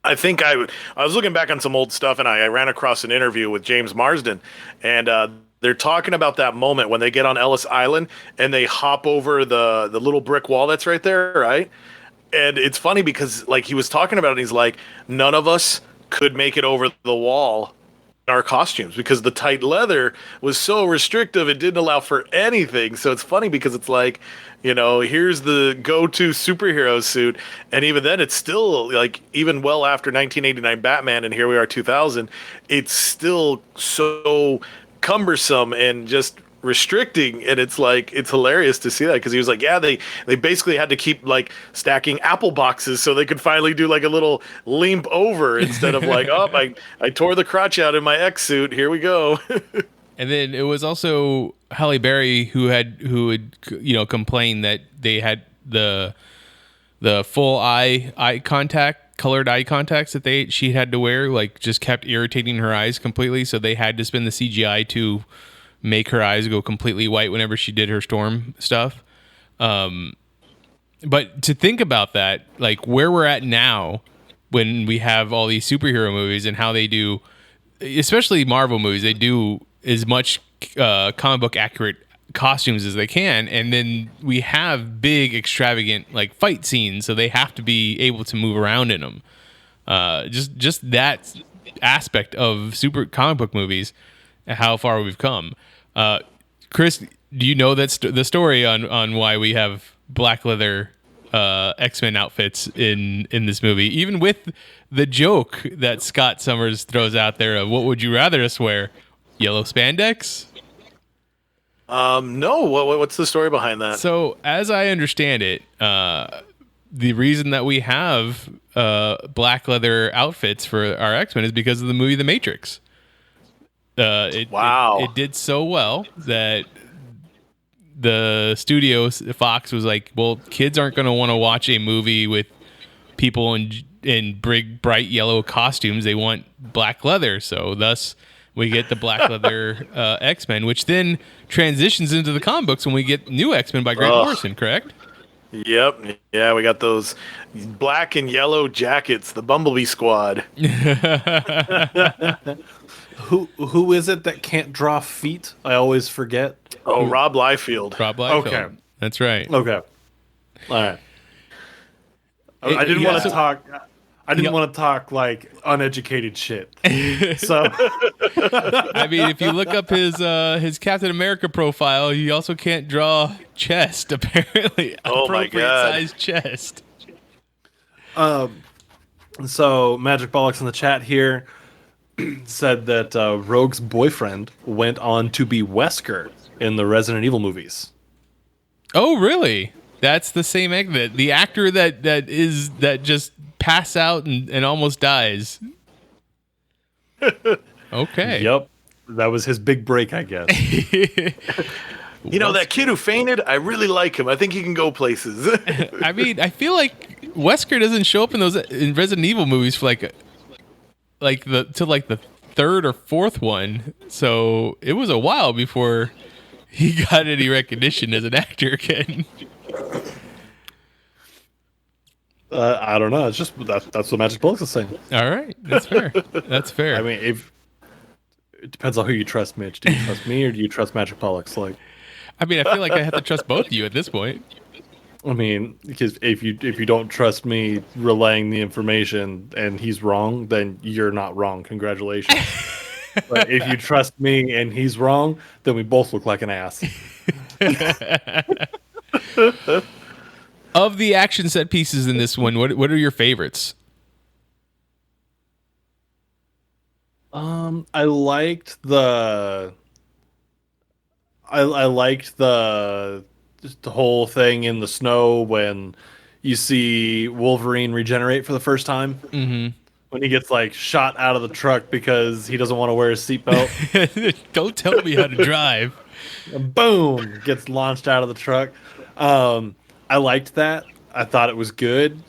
I think I was looking back on some old stuff, and I ran across an interview with James Marsden, and they're talking about that moment when they get on Ellis Island and they hop over the little brick wall that's right there, right? And it's funny because like he was talking about it, and he's like, none of us could make it over the wall in our costumes because the tight leather was so restrictive, it didn't allow for anything. So it's funny because it's like, here's the go-to superhero suit, and even then it's still like, even well after 1989 Batman and here we are 2000, it's still so cumbersome and just restricting, and it's like, it's hilarious to see that because he was like, yeah, they basically had to keep like stacking apple boxes so they could finally do like a little limp over instead of like, oh, I tore the crotch out in my X suit, here we go. And then it was also Halle Berry who had complained that they had the full eye contact, colored eye contacts that she had to wear, like just kept irritating her eyes completely, so they had to spend the CGI to make her eyes go completely white whenever she did her storm stuff. But to think about that, like where we're at now when we have all these superhero movies and how they do, especially Marvel movies, they do as much comic book accurate costumes as they can, and then we have big extravagant like fight scenes, so they have to be able to move around in them. Just that aspect of super comic book movies, how far we've come. Chris, do you know the story on why we have black leather X-Men outfits in this movie, even with the joke that Scott Summers throws out there of what would you rather us wear, yellow spandex? No. What's the story behind that? So, as I understand it, the reason that we have black leather outfits for our X-Men is because of the movie The Matrix. It did so well that the studio, Fox, was like, well, kids aren't going to want to watch a movie with people in big, bright yellow costumes. They want black leather. So thus we get the black leather X-Men, which then transitions into the comic books when we get new X-Men by Grant Morrison, correct? Yep. Yeah, we got those black and yellow jackets, the Bumblebee Squad. Who is it that can't draw feet? I always forget. Oh, Rob Liefeld. Okay, that's right. Okay, all right. I didn't want to talk. I didn't want to talk like uneducated shit. So, I mean, if you look up his Captain America profile, he also can't draw chest. Apparently, oh my god, sized chest. So Magic Bollocks in the chat here said that Rogue's boyfriend went on to be Wesker in the Resident Evil movies. Oh, really? That's the same actor, the actor that just passed out and almost dies. Okay. Yep. That was his big break, I guess. That kid who fainted, I really like him. I think he can go places. I mean, I feel like Wesker doesn't show up in Resident Evil movies for the third or fourth one. So it was a while before he got any recognition as an actor again. I don't know. It's just that's what Magic Bullets is saying. All right, that's fair. That's fair. I mean, it depends on who you trust, Mitch. Do you trust me or do you trust Magic Pollux? Like, I mean, I feel like I have to trust both of you at this point. I mean, because if you don't trust me relaying the information and he's wrong, then you're not wrong. Congratulations. But if you trust me and he's wrong, then we both look like an ass. Of the action set pieces in this one, what are your favorites? I liked the just the whole thing in the snow when you see Wolverine regenerate for the first time. Mm-hmm. When he gets like shot out of the truck because he doesn't want to wear his seatbelt. Don't tell me how to drive. Boom! Gets launched out of the truck. I liked that. I thought it was good.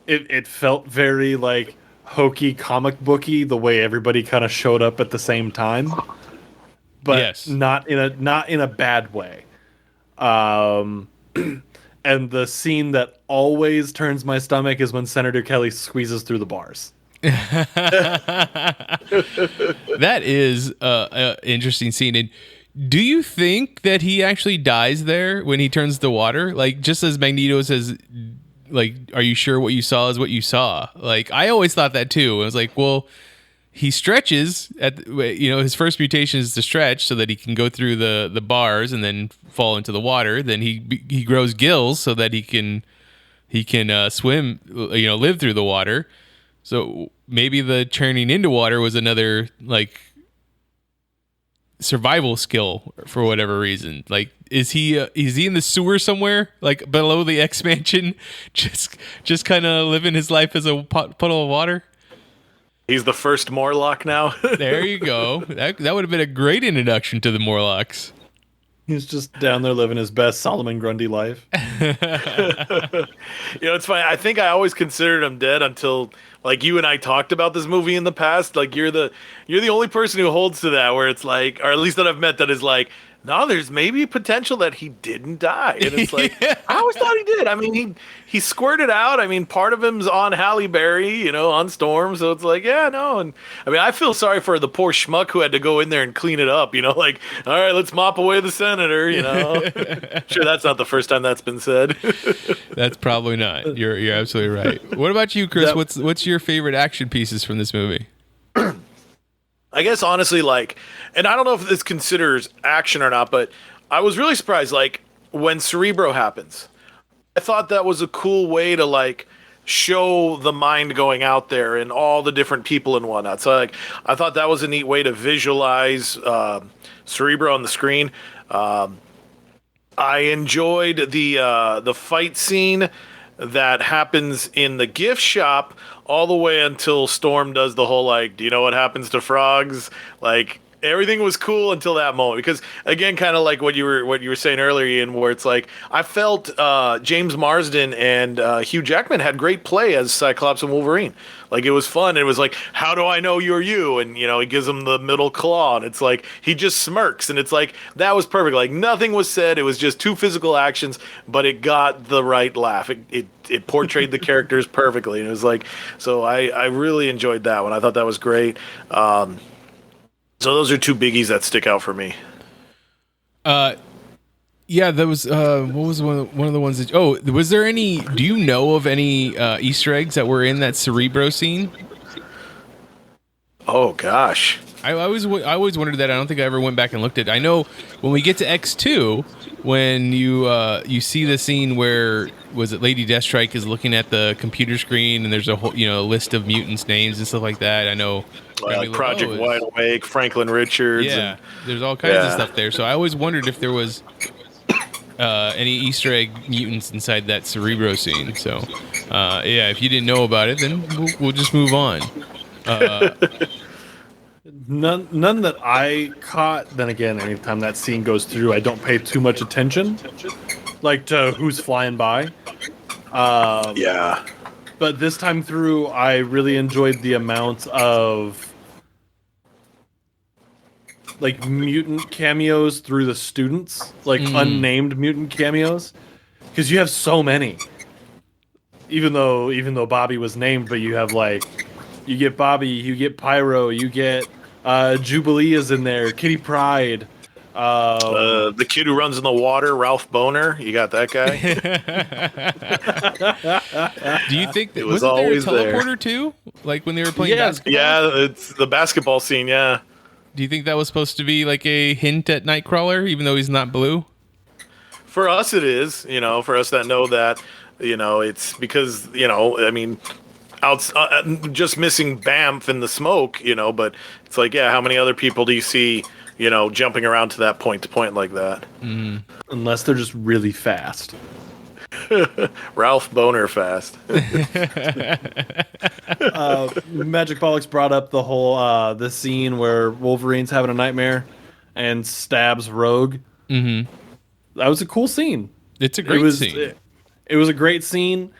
It felt very like, hokey comic booky the way everybody kind of showed up at the same time, but Yes. not in a bad way. And the scene that always turns my stomach is when Senator Kelly squeezes through the bars. That is a interesting scene. And do you think that he actually dies there when he turns the water? Like, just as Magneto says, like, are you sure what you saw is what you saw? Like, I always thought that too. I was like, well, he stretches his first mutation is to stretch so that he can go through the bars and then fall into the water. Then he grows gills so that he can swim, live through the water. So maybe the turning into water was another like survival skill for whatever reason. Like, is he in the sewer somewhere, like below the X Mansion, just kind of living his life as a puddle of water? He's the first Morlock now. There you go. That would have been a great introduction to the Morlocks. He's just down there living his best Solomon Grundy life. It's funny. I think I always considered him dead until like you and I talked about this movie in the past. Like you're the only person who holds to that, where it's like, or at least that I've met, that is like, no, there's maybe potential that he didn't die. And it's like, I always thought he did. I mean, he squirted out. I mean, part of him's on Halle Berry, on Storm. So it's like, yeah, no. And I mean, I feel sorry for the poor schmuck who had to go in there and clean it up, like, all right, let's mop away the senator, Sure, that's not the first time that's been said. That's probably not. You're absolutely right. What about you, Chris? What's your favorite action pieces from this movie? I guess honestly, like, and I don't know if this considers action or not, but I was really surprised, like, when Cerebro happens. I thought that was a cool way to, like, show the mind going out there and all the different people and whatnot. So, like, I thought that was a neat way to visualize Cerebro on the screen. I enjoyed the fight scene that happens in the gift shop all the way until Storm does the whole, like, do you know what happens to frogs? Like, everything was cool until that moment, because again, kind of like what you were saying earlier, Ian, where it's like I felt James Marsden and Hugh Jackman had great play as Cyclops and Wolverine. Like, it was fun. It was like, how do I know you're you? And he gives him the middle claw, and it's like he just smirks, and it's like that was perfect. Like, nothing was said. It was just two physical actions, but it got the right laugh. It portrayed the characters perfectly, and it was like, so I really enjoyed that one. I thought that was great. So those are two biggies that stick out for me. Yeah, that was what was one of the ones that? Oh, was there any? Do you know of any Easter eggs that were in that Cerebro scene? Oh gosh, I always wondered that. I don't think I ever went back and looked at it. I know when we get to X2, when you see the scene where was it Lady Deathstrike is looking at the computer screen and there's a whole list of mutants' names and stuff like that. I know. Project Wide Awake, Franklin Richards. Yeah, there's all kinds of stuff there. So I always wondered if there was any Easter egg mutants inside that Cerebro scene. So, if you didn't know about it, then we'll just move on. None that I caught. Then again, anytime that scene goes through, I don't pay too much attention, like to who's flying by. Yeah. But this time through, I really enjoyed the amount of like mutant cameos through the students, like unnamed mutant cameos, because you have so many. Even though Bobby was named, but you have like you get Bobby, you get Pyro, you get Jubilee is in there, Kitty Pryde. The kid who runs in the water, Ralph Boner. You got that guy. Do you think that was wasn't there a always teleporter there. too? Like when they were playing basketball? Yeah, it's the basketball scene. Yeah. Do you think that was supposed to be like a hint at Nightcrawler, even though he's not blue? For us, it is. For us that know that, it's because I mean, just missing Bamf in the smoke. But it's like, yeah, how many other people do you see? Jumping around to that point like that. Mm. Unless they're just really fast. Ralph Boner fast. Magic Bollocks brought up the whole the scene where Wolverine's having a nightmare and stabs Rogue. Mm-hmm. That was a cool scene. It's a great scene. It was a great scene.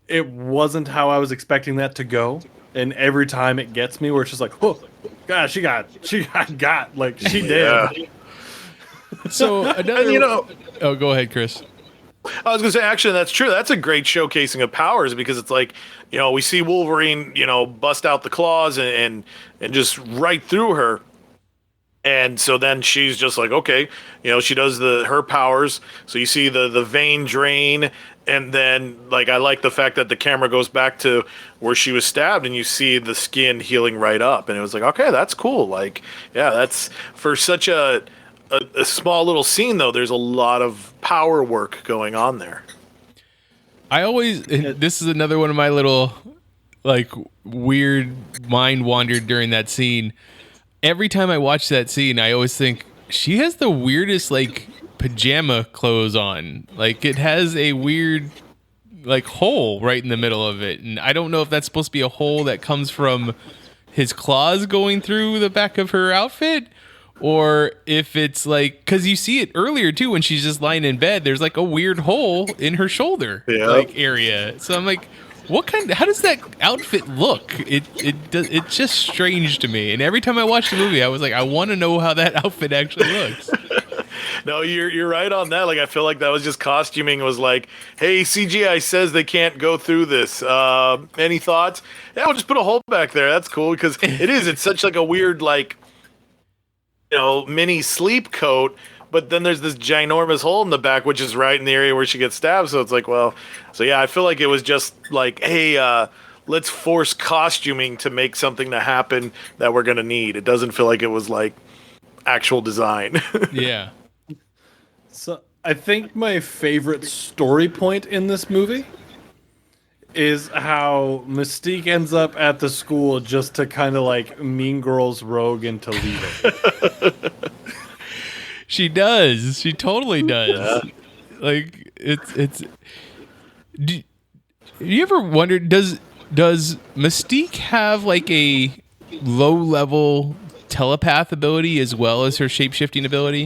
It it wasn't how I was expecting that to go. And every time it gets me, where it's just like, oh, God, she got, like she did. So another, And, oh, go ahead, Chris. I was gonna say, actually, that's true. That's a great showcasing of powers because it's like, we see Wolverine, bust out the claws and just right through her. And so then she's just like, okay, she does her powers. So you see the vein drain, and then like I like the fact that the camera goes back to where she was stabbed, and you see the skin healing right up, and it was like, okay, that's cool. Like, yeah, that's for such a small little scene though. There's a lot of power work going on there. This is another one of my little like weird mind wandered during that scene. Every time I watch that scene, I always think she has the weirdest like pajama clothes on. Like it has a weird like hole right in the middle of it. And I don't know if that's supposed to be a hole that comes from his claws going through the back of her outfit, or if it's like, cause you see it earlier too, when she's just lying in bed, there's like a weird hole in her shoulder like area. So I'm like, how does that outfit look? It's just strange to me. And every time I watch the movie, I was like, I want to know how that outfit actually looks. No, you're right on that. Like, I feel like that was just costuming. It was like, hey, CGI says they can't go through this. Any thoughts? Yeah, we'll just put a hole back there. That's cool because it's such like a weird like, mini sleep coat. But then there's this ginormous hole in the back, which is right in the area where she gets stabbed. So it's like, well, so yeah, I feel like it was just like, hey, let's force costuming to make something to happen that we're going to need. It doesn't feel like it was like actual design. Yeah. So I think my favorite story point in this movie is how Mystique ends up at the school just to kind of like Mean Girls Rogue into leaving. She does. She totally does. Yeah. Like it's. Do you ever wonder, does Mystique have like a low level telepath ability as well as her shape-shifting ability?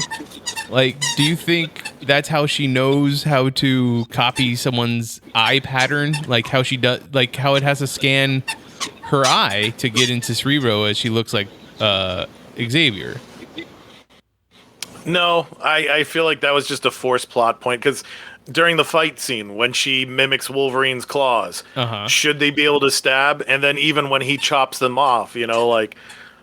Like, do you think that's how she knows how to copy someone's eye pattern? Like how she does, like how it has to scan her eye to get into Cerebro as she looks like Xavier? No, I feel like that was just a forced plot point because during the fight scene when she mimics Wolverine's claws, should they be able to stab? And then even when he chops them off, like,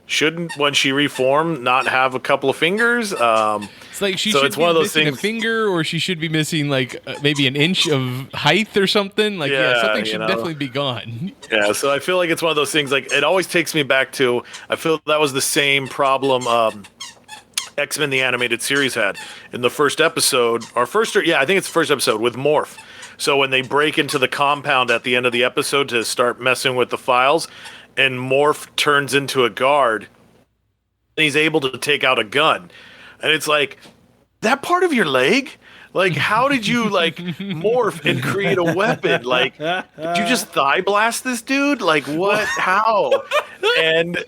shouldn't when she reform not have a couple of fingers? It's like she should be missing a finger, or she should be missing like maybe an inch of height or something. Like, something should definitely be gone. Yeah, so I feel like it's one of those things. Like, it always takes me back to, I feel that was the same problem X-Men the Animated Series had in the first episode, I think it's the first episode with Morph. So when they break into the compound at the end of the episode to start messing with the files, and Morph turns into a guard, and he's able to take out a gun. And it's like, that part of your leg? Like, how did you, like, morph and create a weapon? Like, did you just thigh blast this dude? Like, what? How? And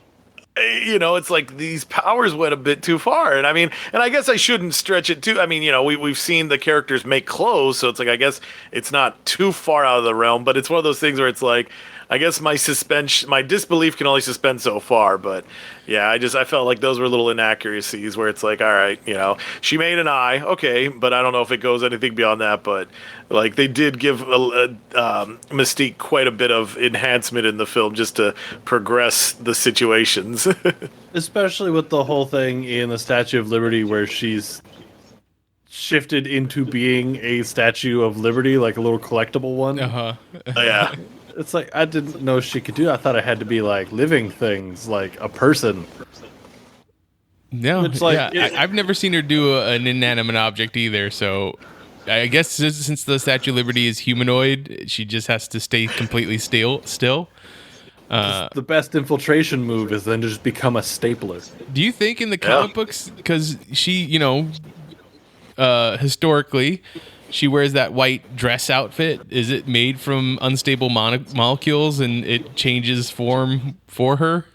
it's like these powers went a bit too far. And I mean, and I guess I shouldn't stretch it too. I mean, we've seen the characters make clothes, so it's like, I guess it's not too far out of the realm, but it's one of those things where it's like, I guess my disbelief can only suspend so far. But yeah, I felt like those were little inaccuracies where it's like, all right, she made an eye, okay, but I don't know if it goes anything beyond that. But like, they did give Mystique quite a bit of enhancement in the film just to progress the situations. Especially with the whole thing in the Statue of Liberty where she's shifted into being a Statue of Liberty, like a little collectible one. Yeah. It's like, I didn't know she could do that. I thought it had to be like living things, like a person. No, it's like, I've never seen her do an inanimate object either. So I guess since the Statue of Liberty is humanoid, she just has to stay completely still. The best infiltration move is then to just become a stapler. Do you think in the comic books, because she, historically, she wears that white dress outfit. Is it made from unstable molecules and it changes form for her?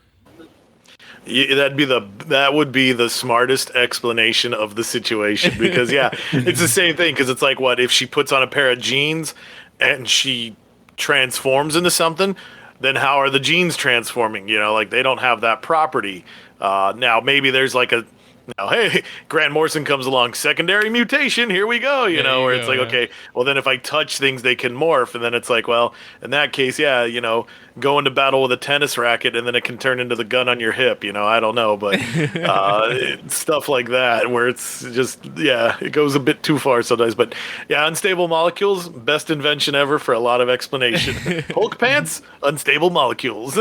Yeah, that would be the smartest explanation of the situation because it's the same thing because it's like, what if she puts on a pair of jeans and she transforms into something, then how are the genes transforming? Like they don't have that property. Now maybe there's like hey, Grant Morrison comes along, secondary mutation, here we go, where it's like, okay, well then if I touch things, they can morph. And then it's like, well, in that case, go into battle with a tennis racket and then it can turn into the gun on your hip, I don't know. But stuff like that where it's just, it goes a bit too far sometimes. But yeah, unstable molecules, best invention ever for a lot of explanation. Hulk pants, unstable molecules.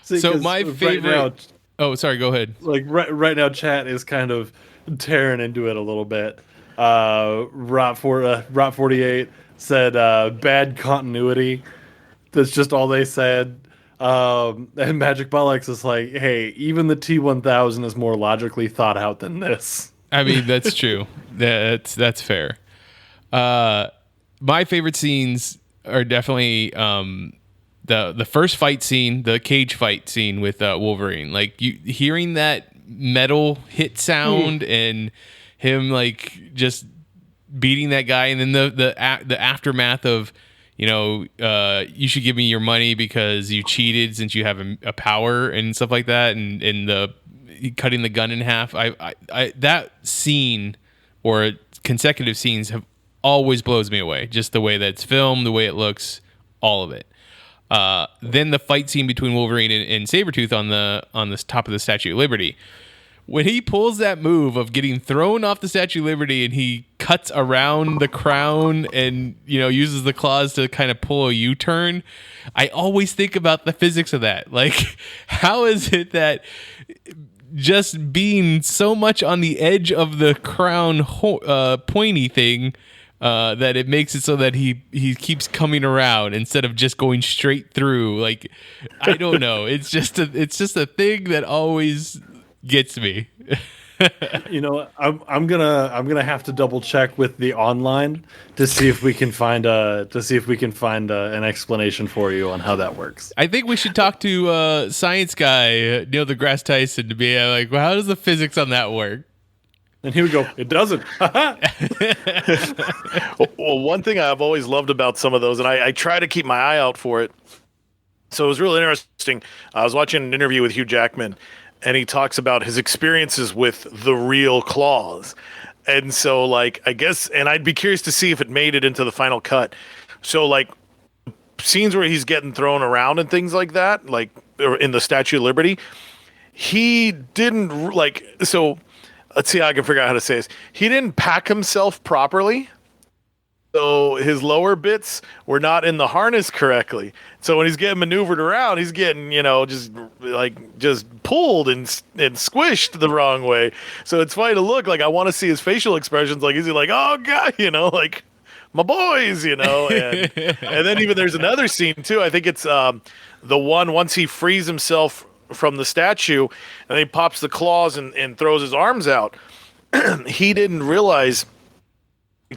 So my favorite... Right now, oh, sorry, go ahead. Like right now, chat is kind of tearing into it a little bit. Rot 48 said bad continuity. That's just all they said. And Magic Bollocks is like, hey, even the T-1000 is more logically thought out than this. I mean, that's true. That's fair. My favorite scenes are definitely the first fight scene, the cage fight scene with Wolverine. Like you hearing that metal hit sound and him like just beating that guy, and then the aftermath of, you should give me your money because you cheated since you have a power and stuff like that, and the cutting the gun in half. I that scene or consecutive scenes have always blows me away. Just the way that it's filmed, the way it looks, all of it. Then the fight scene between Wolverine and Sabretooth on the top of the Statue of Liberty. When he pulls that move of getting thrown off the Statue of Liberty and he cuts around the crown and, uses the claws to kind of pull a U-turn, I always think about the physics of that. Like, how is it that just being so much on the edge of the crown pointy thing that it makes it so that he keeps coming around instead of just going straight through? Like, I don't know. It's just a thing that always gets me. I'm gonna have to double check with the online to see if we can find an explanation for you on how that works. I think we should talk to science guy Neil deGrasse Tyson to be like, well, how does the physics on that work? And he would go, it doesn't. Well, one thing I've always loved about some of those, and I try to keep my eye out for it. So it was really interesting. I was watching an interview with Hugh Jackman, and he talks about his experiences with the real claws. And so, like, I guess, and I'd be curious to see if it made it into the final cut. So, like, scenes where he's getting thrown around and things like that, like in the Statue of Liberty, he didn't, like, so let's see how I can figure out how to say this. He didn't pack himself properly. So his lower bits were not in the harness correctly. So when he's getting maneuvered around, he's getting, just pulled and squished the wrong way. So it's funny to look. Like, I want to see his facial expressions. Like, is he like, oh God, like my boys, and then even there's another scene too. I think it's the one once he frees himself from the statue and he pops the claws and throws his arms out. He didn't realize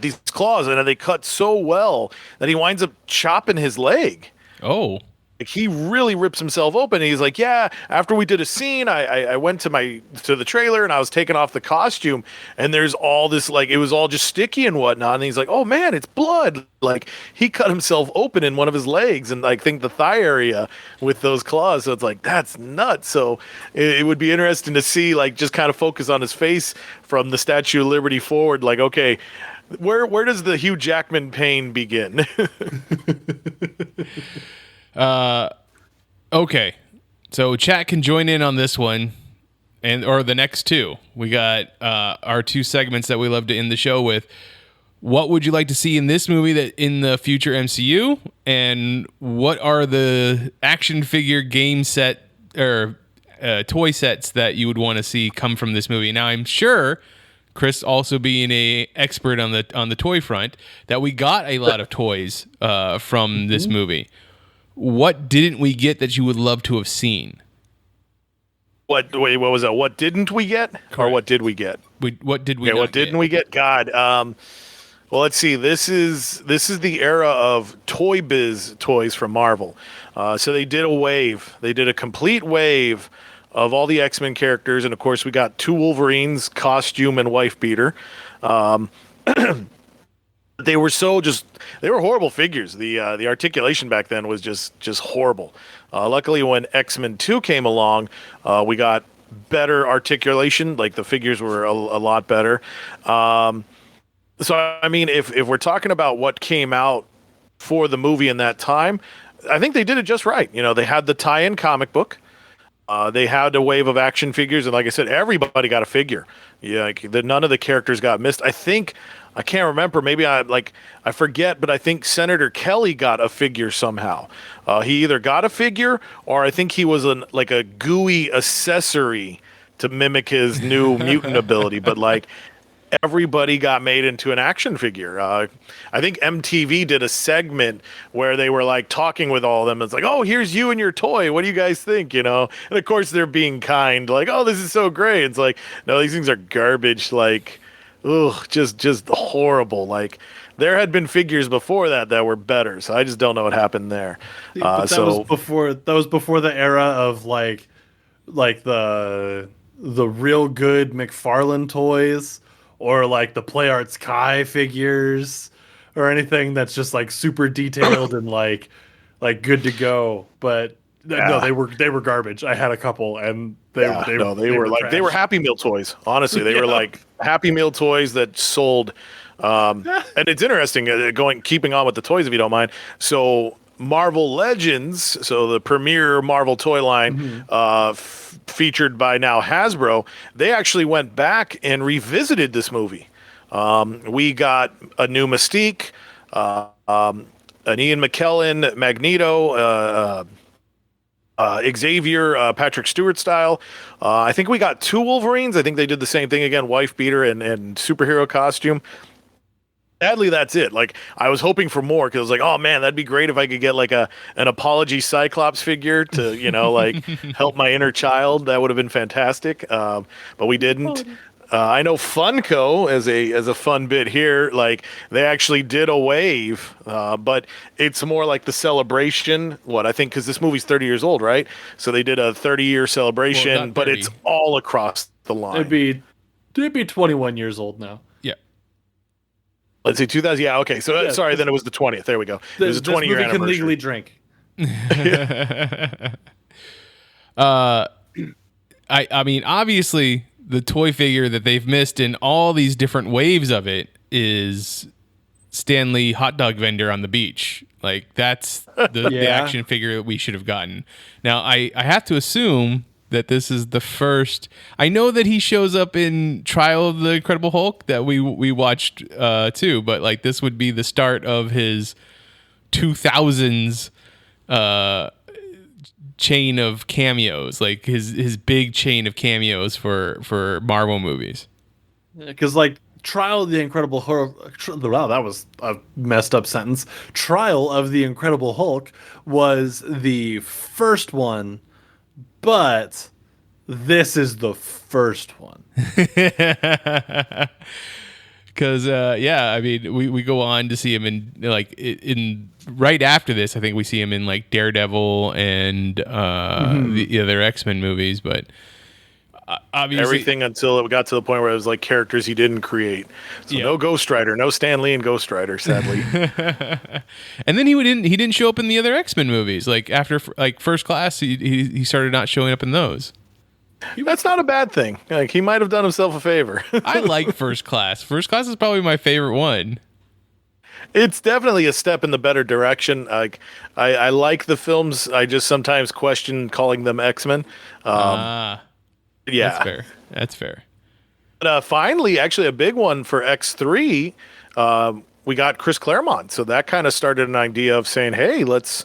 these claws, and they cut so well that he winds up chopping his leg. Oh. Like, he really rips himself open. And he's like, yeah, after we did a scene, I went to the trailer and I was taking off the costume, and there's all this, like, it was all just sticky and whatnot. And he's like, oh man, it's blood. Like, he cut himself open in one of his legs and I think the thigh area with those claws. So it's like, that's nuts. So it would be interesting to see, like, just kind of focus on his face from the Statue of Liberty forward. Like, okay, where does the Hugh Jackman pain begin? Okay, so chat can join in on this one, or the next two. We got our two segments that we love to end the show with. What would you like to see in this movie that in the future MCU, and what are the action figure game set or toy sets that you would want to see come from this movie? Now, I'm sure, Chris also being a expert on the toy front, that we got a lot of toys from this movie. What didn't we get that you would love to have seen? What was that? What didn't we get? Correct. Or what did we get? What did we not what didn't get? we get? God. Well, let's see. This is the era of Toy Biz toys from Marvel. So they did a wave. They did a complete wave of all the X-Men characters, and of course we got 2 Wolverines, costume and wife beater. They were they were horrible figures. The articulation back then was just horrible. Luckily, when X-Men 2 came along, we got better articulation. Like the figures were a lot better. So I mean, if we're talking about what came out for the movie in that time, I think they did it just right. You know, they had the tie-in comic book. They had a wave of action figures, and like I said, everybody got a figure. Yeah, none of the characters got missed. I can't remember. Maybe I forget, but I think Senator Kelly got a figure somehow. He either got a figure, or I think he was like a gooey accessory to mimic his new mutant ability. But like, everybody got made into an action figure. I think MTV did a segment where they were like talking with all of them. It's like, oh, here's you and your toy. What do you guys think? You know, and of course they're being kind, like, oh, this is so great. It's like, no, these things are garbage. Like, ugh, just horrible. Like, there had been figures before that were better. So I just don't know what happened there. But that was before the era of like the real good McFarlane toys, or like the Play Arts Kai figures, or anything that's just like super detailed and like good to go. But no, they were garbage. I had a couple, and they were Happy Meal toys. Honestly, they were like Happy Meal toys that sold. And it's interesting keeping on with the toys, if you don't mind. So Marvel Legends, so the premier Marvel toy line, featured by now Hasbro, they actually went back and revisited this movie. We got a new Mystique, an Ian McKellen Magneto, Xavier, Patrick Stewart style. I think we got 2 Wolverines. I think they did the same thing again, wife beater and superhero costume. Sadly, that's it. Like, I was hoping for more, because I was like, oh man, that'd be great if I could get like an apology Cyclops figure to, you know, like help my inner child. That would have been fantastic. But we didn't. I know Funko, as a fun bit here, like they actually did a wave, but it's more like the celebration. I think because this movie's 30 years old, right? So they did a 30-year celebration, but it's all across the line. It'd be 21 years old now. Let's see, 2000. Yeah, okay. So sorry, then it was the 20th. There we go. It was a 20-year anniversary. Can legally drink. I mean, obviously, the toy figure that they've missed in all these different waves of it is Stanley hot dog vendor on the beach. Like, that's the action figure that we should have gotten. Now, I have to assume that this is the first. I know that he shows up in Trial of the Incredible Hulk that we watched too, but like this would be the start of his 2000s chain of cameos, like his big chain of cameos for Marvel movies. Because like Trial of the Incredible Hulk, wow, that was a messed up sentence. Trial of the Incredible Hulk was the first one, but this is the first one. Because I mean, we go on to see him in right after this. I think we see him in like Daredevil and the other X-Men movies, but obviously everything until it got to the point where it was like characters he didn't create. So no Ghost Rider, no Stan Lee and Ghost Rider, sadly. And then he didn't show up in the other X-Men movies. Like after like First Class, he started not showing up in those. That's not a bad thing. Like, he might have done himself a favor. I like First Class. First Class is probably my favorite one. It's definitely a step in the better direction. Like, I like the films. I just sometimes question calling them X-Men. Yeah, That's fair. But finally, actually, a big one for X3. We got Chris Claremont, so that kind of started an idea of saying, "Hey, let's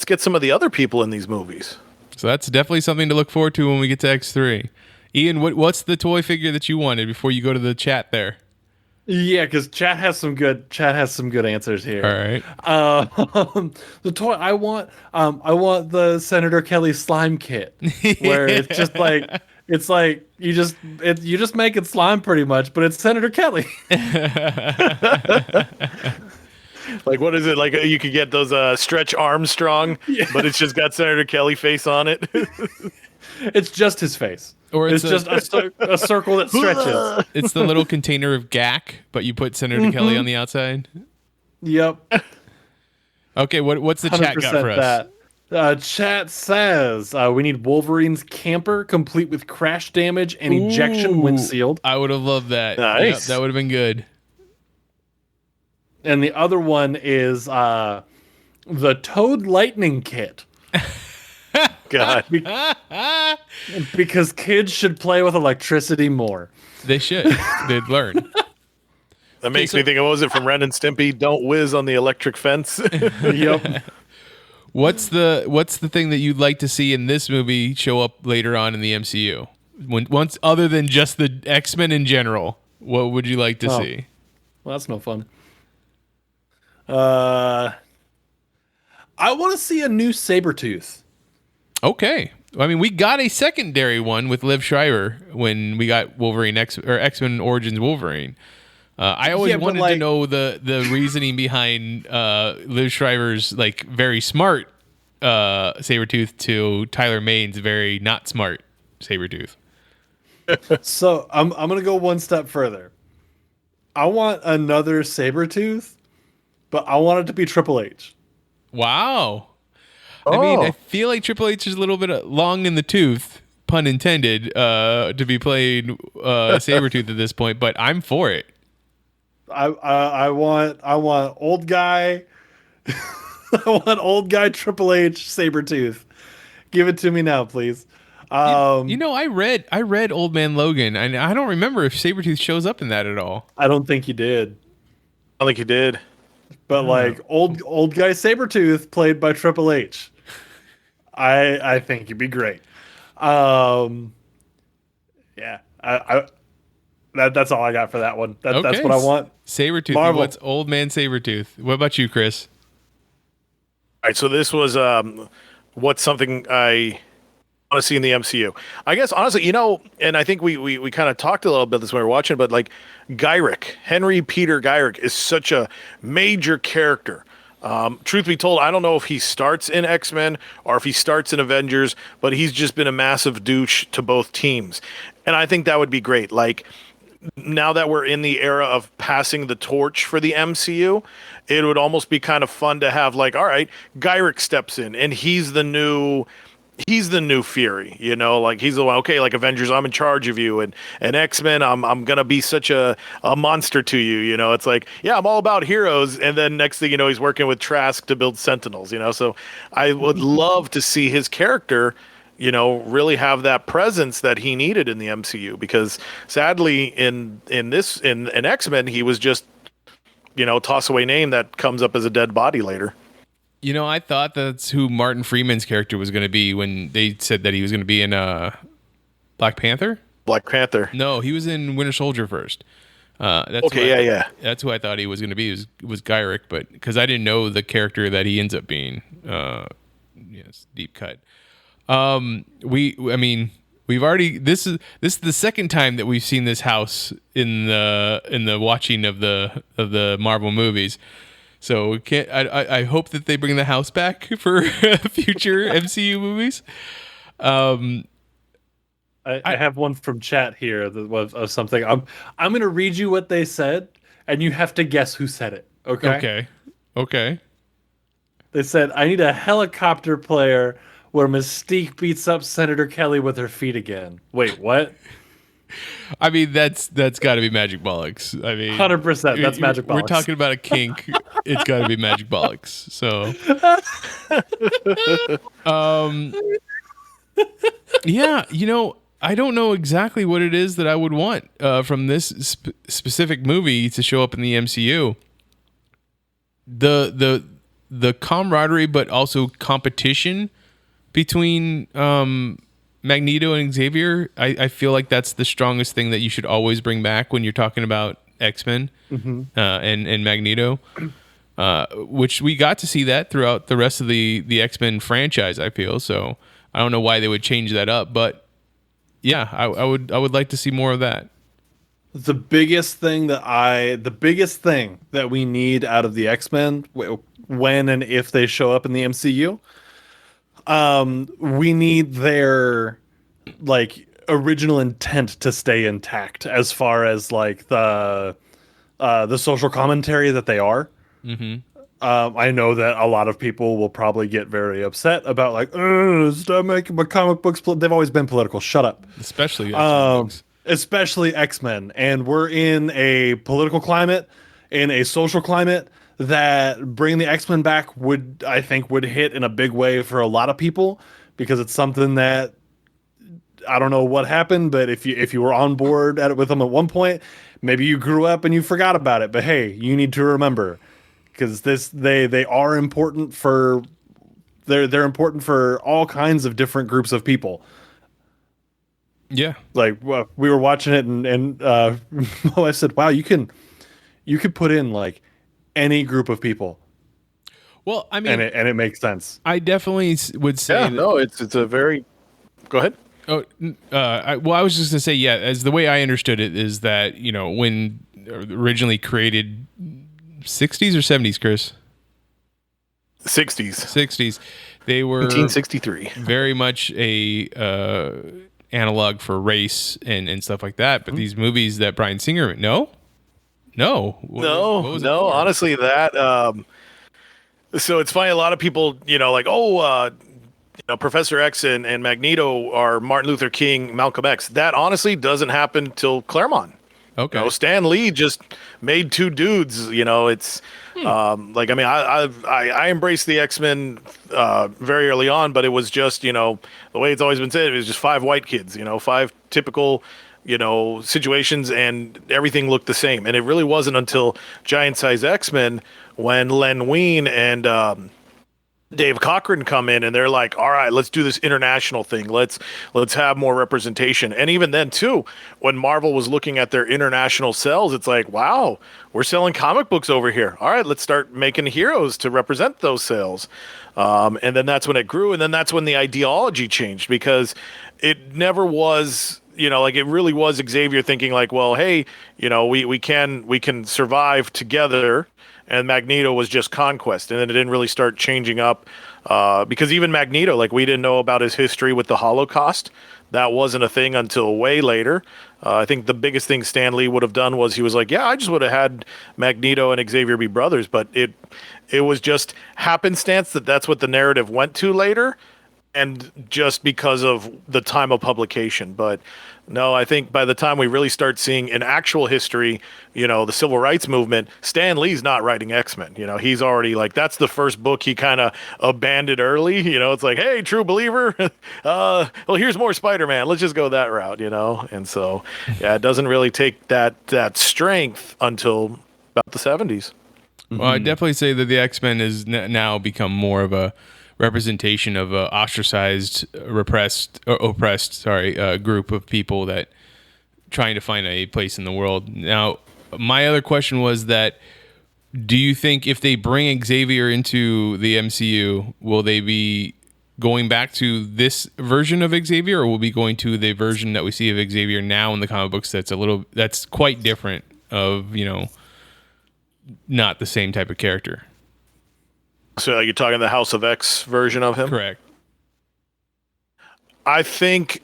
get some of the other people in these movies." So that's definitely something to look forward to when we get to X3. Ian, what's the toy figure that you wanted before you go to the chat there? Yeah, because chat has some good answers here. All right. The toy I want the Senator Kelly slime kit, where it's just like you just make it slime pretty much, but it's Senator Kelly. Like, what is it? Like, you could get those Stretch Armstrong, but it's just got Senator Kelly face on it. It's just his face. Or it's just a circle that stretches. It's the little container of gack, but you put Senator Kelly on the outside. Yep. Okay, what's the chat got for us? That. Chat says we need Wolverine's camper, complete with crash damage and ejection windshield. I would have loved that. Nice. Yep, that would have been good. And the other one is the Toad Lightning Kit. God. Because kids should play with electricity more. They should. They'd learn. That makes me think, what was it from Ren and Stimpy? Don't whiz on the electric fence. Yep. What's the thing that you'd like to see in this movie show up later on in the MCU? Once other than just the X-Men in general, what would you like to see? Well, that's no fun. I want to see a new Sabretooth. Okay. I mean, we got a secondary one with Liv Schreiber when we got Wolverine X-Men Origins Wolverine. I always wanted to know the reasoning behind Liv Schreiber's like very smart Sabretooth to Tyler Mane's very not smart Sabretooth. So I'm gonna go one step further. I want another Sabretooth, but I want it to be Triple H. Wow. I mean, I feel like Triple H is a little bit long in the tooth, pun intended, to be playing Sabretooth at this point, but I'm for it. I want old guy I want old guy Triple H Sabretooth. Give it to me now, please. I read Old Man Logan, and I don't remember if Sabretooth shows up in that at all. I don't think he did. I don't think he did. But like old guy Sabretooth played by Triple H. I think he'd be great. Yeah. That's all I got for that one. That's what I want. Sabretooth. Marvel. What's Old Man Sabretooth? What about you, Chris? All right, so this was what's something I want to see in the MCU. I guess honestly, and I think we kind of talked a little bit this when we were watching, but like Henry Peter Gyrick is such a major character. Truth be told, I don't know if he starts in X-Men or if he starts in Avengers, but he's just been a massive douche to both teams. And I think that would be great. Like, now that we're in the era of passing the torch for the MCU, it would almost be kind of fun to have like, all right, Gyrick steps in and he's the new Fury, like he's the one, okay, like Avengers, I'm in charge of you, and X-Men, I'm gonna be such a monster to you, it's like, yeah, I'm all about heroes, and then next thing you know, he's working with Trask to build Sentinels, so I would love to see his character really have that presence that he needed in the MCU, because sadly in X-Men, he was just, toss away name that comes up as a dead body later. I thought that's who Martin Freeman's character was going to be when they said that he was going to be in Black Panther. Black Panther. No, he was in Winter Soldier first. That's okay, yeah. That's who I thought he was going to be. Was Gyrick, but because I didn't know the character that he ends up being. Yes, deep cut. We've already this is the second time that we've seen this house in the watching of the Marvel movies. So I hope that they bring the house back for future MCU movies. I have one from chat here that was of something. I'm going to read you what they said, and you have to guess who said it. Okay. They said, "I need a helicopter player where Mystique beats up Senator Kelly with her feet again." Wait, what? I mean, that's got to be Magic Bollocks. I mean, 100%. That's Magic Bollocks. We're talking about a kink. It's got to be Magic Bollocks. So, yeah, I don't know exactly what it is that I would want from this specific movie to show up in the MCU. The camaraderie, but also competition between Magneto and Xavier, I feel like that's the strongest thing that you should always bring back when you're talking about X-Men and Magneto, which we got to see that throughout the rest of the X-Men franchise, I feel. So I don't know why they would change that up, but yeah, I would like to see more of that. The biggest thing that we need out of the X-Men when and if they show up in the MCU, we need their like original intent to stay intact as far as like the social commentary that they are. I know that a lot of people will probably get very upset about like, stop making my comic books. They've always been political. Shut up. Especially X-Men books. Especially X-Men. And we're in a political climate, in a social climate that bringing the X-Men back I think would hit in a big way for a lot of people, because it's something that I don't know what happened, but if you were on board with them at one point, maybe you grew up and you forgot about it. But hey, you need to remember, because they are important for they're important for all kinds of different groups of people. Yeah, like we were watching it and my wife said, "Wow, you could put in like any group of people." Well, I mean, and it makes sense. I definitely would say. Yeah, no, it's a very. Go ahead. Oh, I was just gonna say, yeah. As the way I understood it is that when originally created, 60s or 70s, Chris. 60s. They were 1963. Very much a analog for race and stuff like that. But these movies that Bryan Singer, no. Honestly, that. So it's funny. A lot of people, like, Professor X and Magneto are Martin Luther King, Malcolm X. That honestly doesn't happen till Claremont. Okay. Stan Lee just made two dudes. It's I embraced the X-Men very early on, but it was just the way it's always been said. It was just 5 white kids. 5 typical situations, and everything looked the same. And it really wasn't until Giant Size X-Men when Len Wein and Dave Cochran come in, and they're like, all right, let's do this international thing. Let's have more representation. And even then too, when Marvel was looking at their international sales, it's like, wow, we're selling comic books over here. All right, let's start making heroes to represent those sales. And then that's when it grew. And then that's when the ideology changed, because it never was, it really was Xavier thinking like, well, hey, we can survive together. And Magneto was just conquest, and then it didn't really start changing up because even Magneto, like, we didn't know about his history with the Holocaust. That wasn't a thing until way later. I think the biggest thing Stan Lee would have done was he was like, yeah, I just would have had Magneto and Xavier be brothers, but it was just happenstance that's what the narrative went to later, and just because of the time of publication. But no, I think by the time we really start seeing in actual history, the civil rights movement, Stan Lee's not writing X-Men. He's already like, that's the first book he kind of abandoned early. It's like, hey, true believer. Well, here's more Spider-Man. Let's just go that route, And so, yeah, it doesn't really take that strength until about the 70s. Well, I definitely say that the X-Men is now become more of a representation of a ostracized, oppressed group of people that trying to find a place in the world. Now, my other question was that, do you think if they bring Xavier into the MCU, will they be going back to this version of Xavier, or will be going to the version that we see of Xavier now in the comic books that's quite different of, not the same type of character? So you're talking the House of X version of him? Correct. I think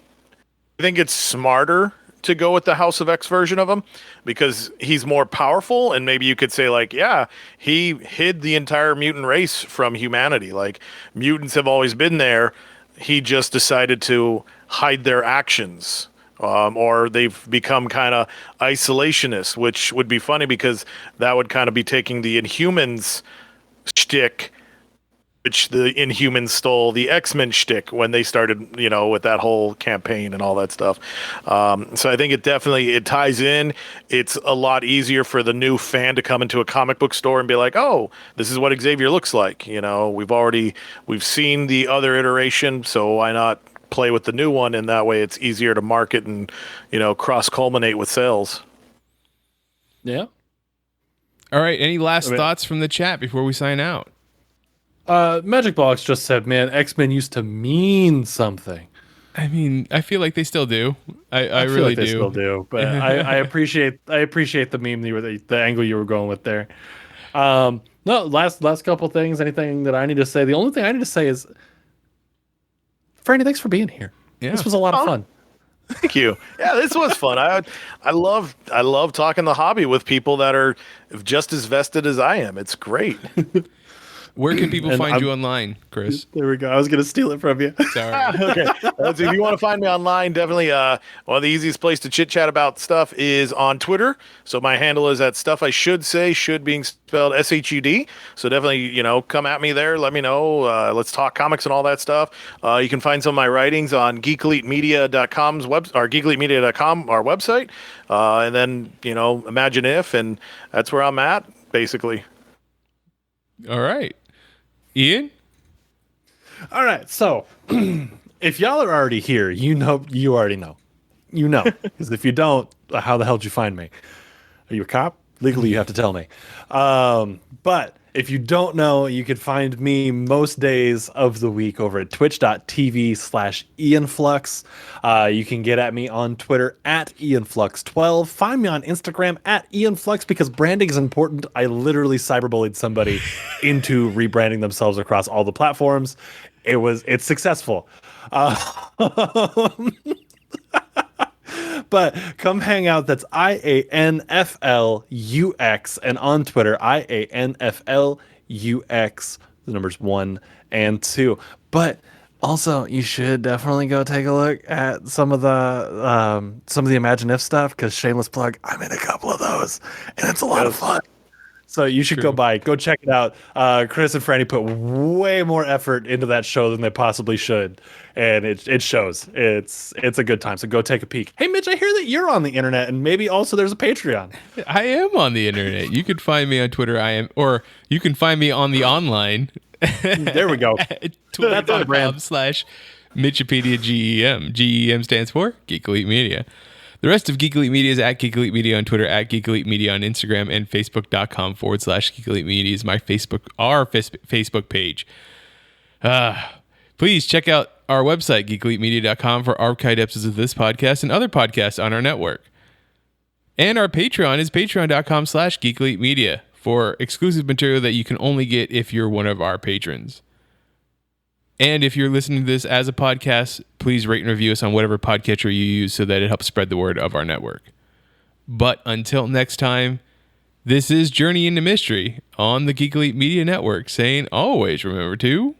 it's smarter to go with the House of X version of him because he's more powerful, and maybe you could say like, yeah, he hid the entire mutant race from humanity. Like, mutants have always been there. He just decided to hide their actions. Or they've become kind of isolationists, which would be funny because that would kind of be taking the Inhumans shtick, which the Inhumans stole the X-Men shtick when they started, with that whole campaign and all that stuff. So I think it ties in. It's a lot easier for the new fan to come into a comic book store and be like, oh, this is what Xavier looks like. We've seen the other iteration, so why not play with the new one? And that way it's easier to market and, cross-culminate with sales. Yeah. All right. Any last thoughts from the chat before we sign out? Magic Box just said, man, X-Men used to mean something. I mean, I feel like they still do. I feel really like do. They still do, but I appreciate the meme the angle you were going with there. No, last couple things. Anything that I need to say? The only thing I need to say is, Franny, thanks for being here. Yeah. This was a lot of fun. Thank you. Yeah, this was fun. I love talking the hobby with people that are just as vested as I am. It's great. Where can people find you online, Chris? There we go. I was going to steal it from you. Sorry. Okay. So if you want to find me online, definitely one of the easiest place to chit chat about stuff is on Twitter. So my handle is at stuff I should say, should being spelled SHUD. So definitely, come at me there. Let me know. Let's talk comics and all that stuff. You can find some of my writings on geekelitemedia.com's or geekelitemedia.com, our website. And then, Imagine If, and that's where I'm at, basically. All right. Ian? All right. So if y'all are already here, you already know. Because if you don't, how the hell did you find me? Are you a cop? Legally, you have to tell me. But if you don't know, you can find me most days of the week over at twitch.tv/IanFlux. You can get at me on Twitter at IanFlux12. Find me on Instagram at IanFlux because branding is important. I literally cyberbullied somebody into rebranding themselves across all the platforms. It's successful. But come hang out. That's IANFLUX, and on Twitter, IANFLUX, the numbers 1 and 2. But also, you should definitely go take a look at some of the Imagine If stuff, because shameless plug, I'm in a couple of those, and it's a lot of fun. So you should go check it out. Chris and Franny put way more effort into that show than they possibly should, and it shows. It's a good time. So go take a peek. Hey, Mitch, I hear that you're on the internet, and maybe also there's a Patreon. I am on the internet. You can find me on Twitter. Or you can find me on the online. There we go. Twitter.com/Mitchipedia GEM. GEM stands for Geek Elite Media. The rest of Geek Elite Media is at Geek Elite Media on Twitter, at Geek Elite Media on Instagram, and Facebook.com/Geek Elite Media is our Facebook page. Please check out our website, geekelitemedia.com, for archived episodes of this podcast and other podcasts on our network. And our Patreon is patreon.com/Geek Elite Media for exclusive material that you can only get if you're one of our patrons. And if you're listening to this as a podcast, please rate and review us on whatever podcatcher you use so that it helps spread the word of our network. But until next time, this is Journey into Mystery on the Geek Elite Media Network, saying always remember to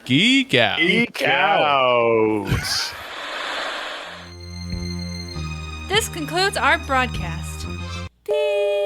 geek out. Geek out. This concludes our broadcast. Beep.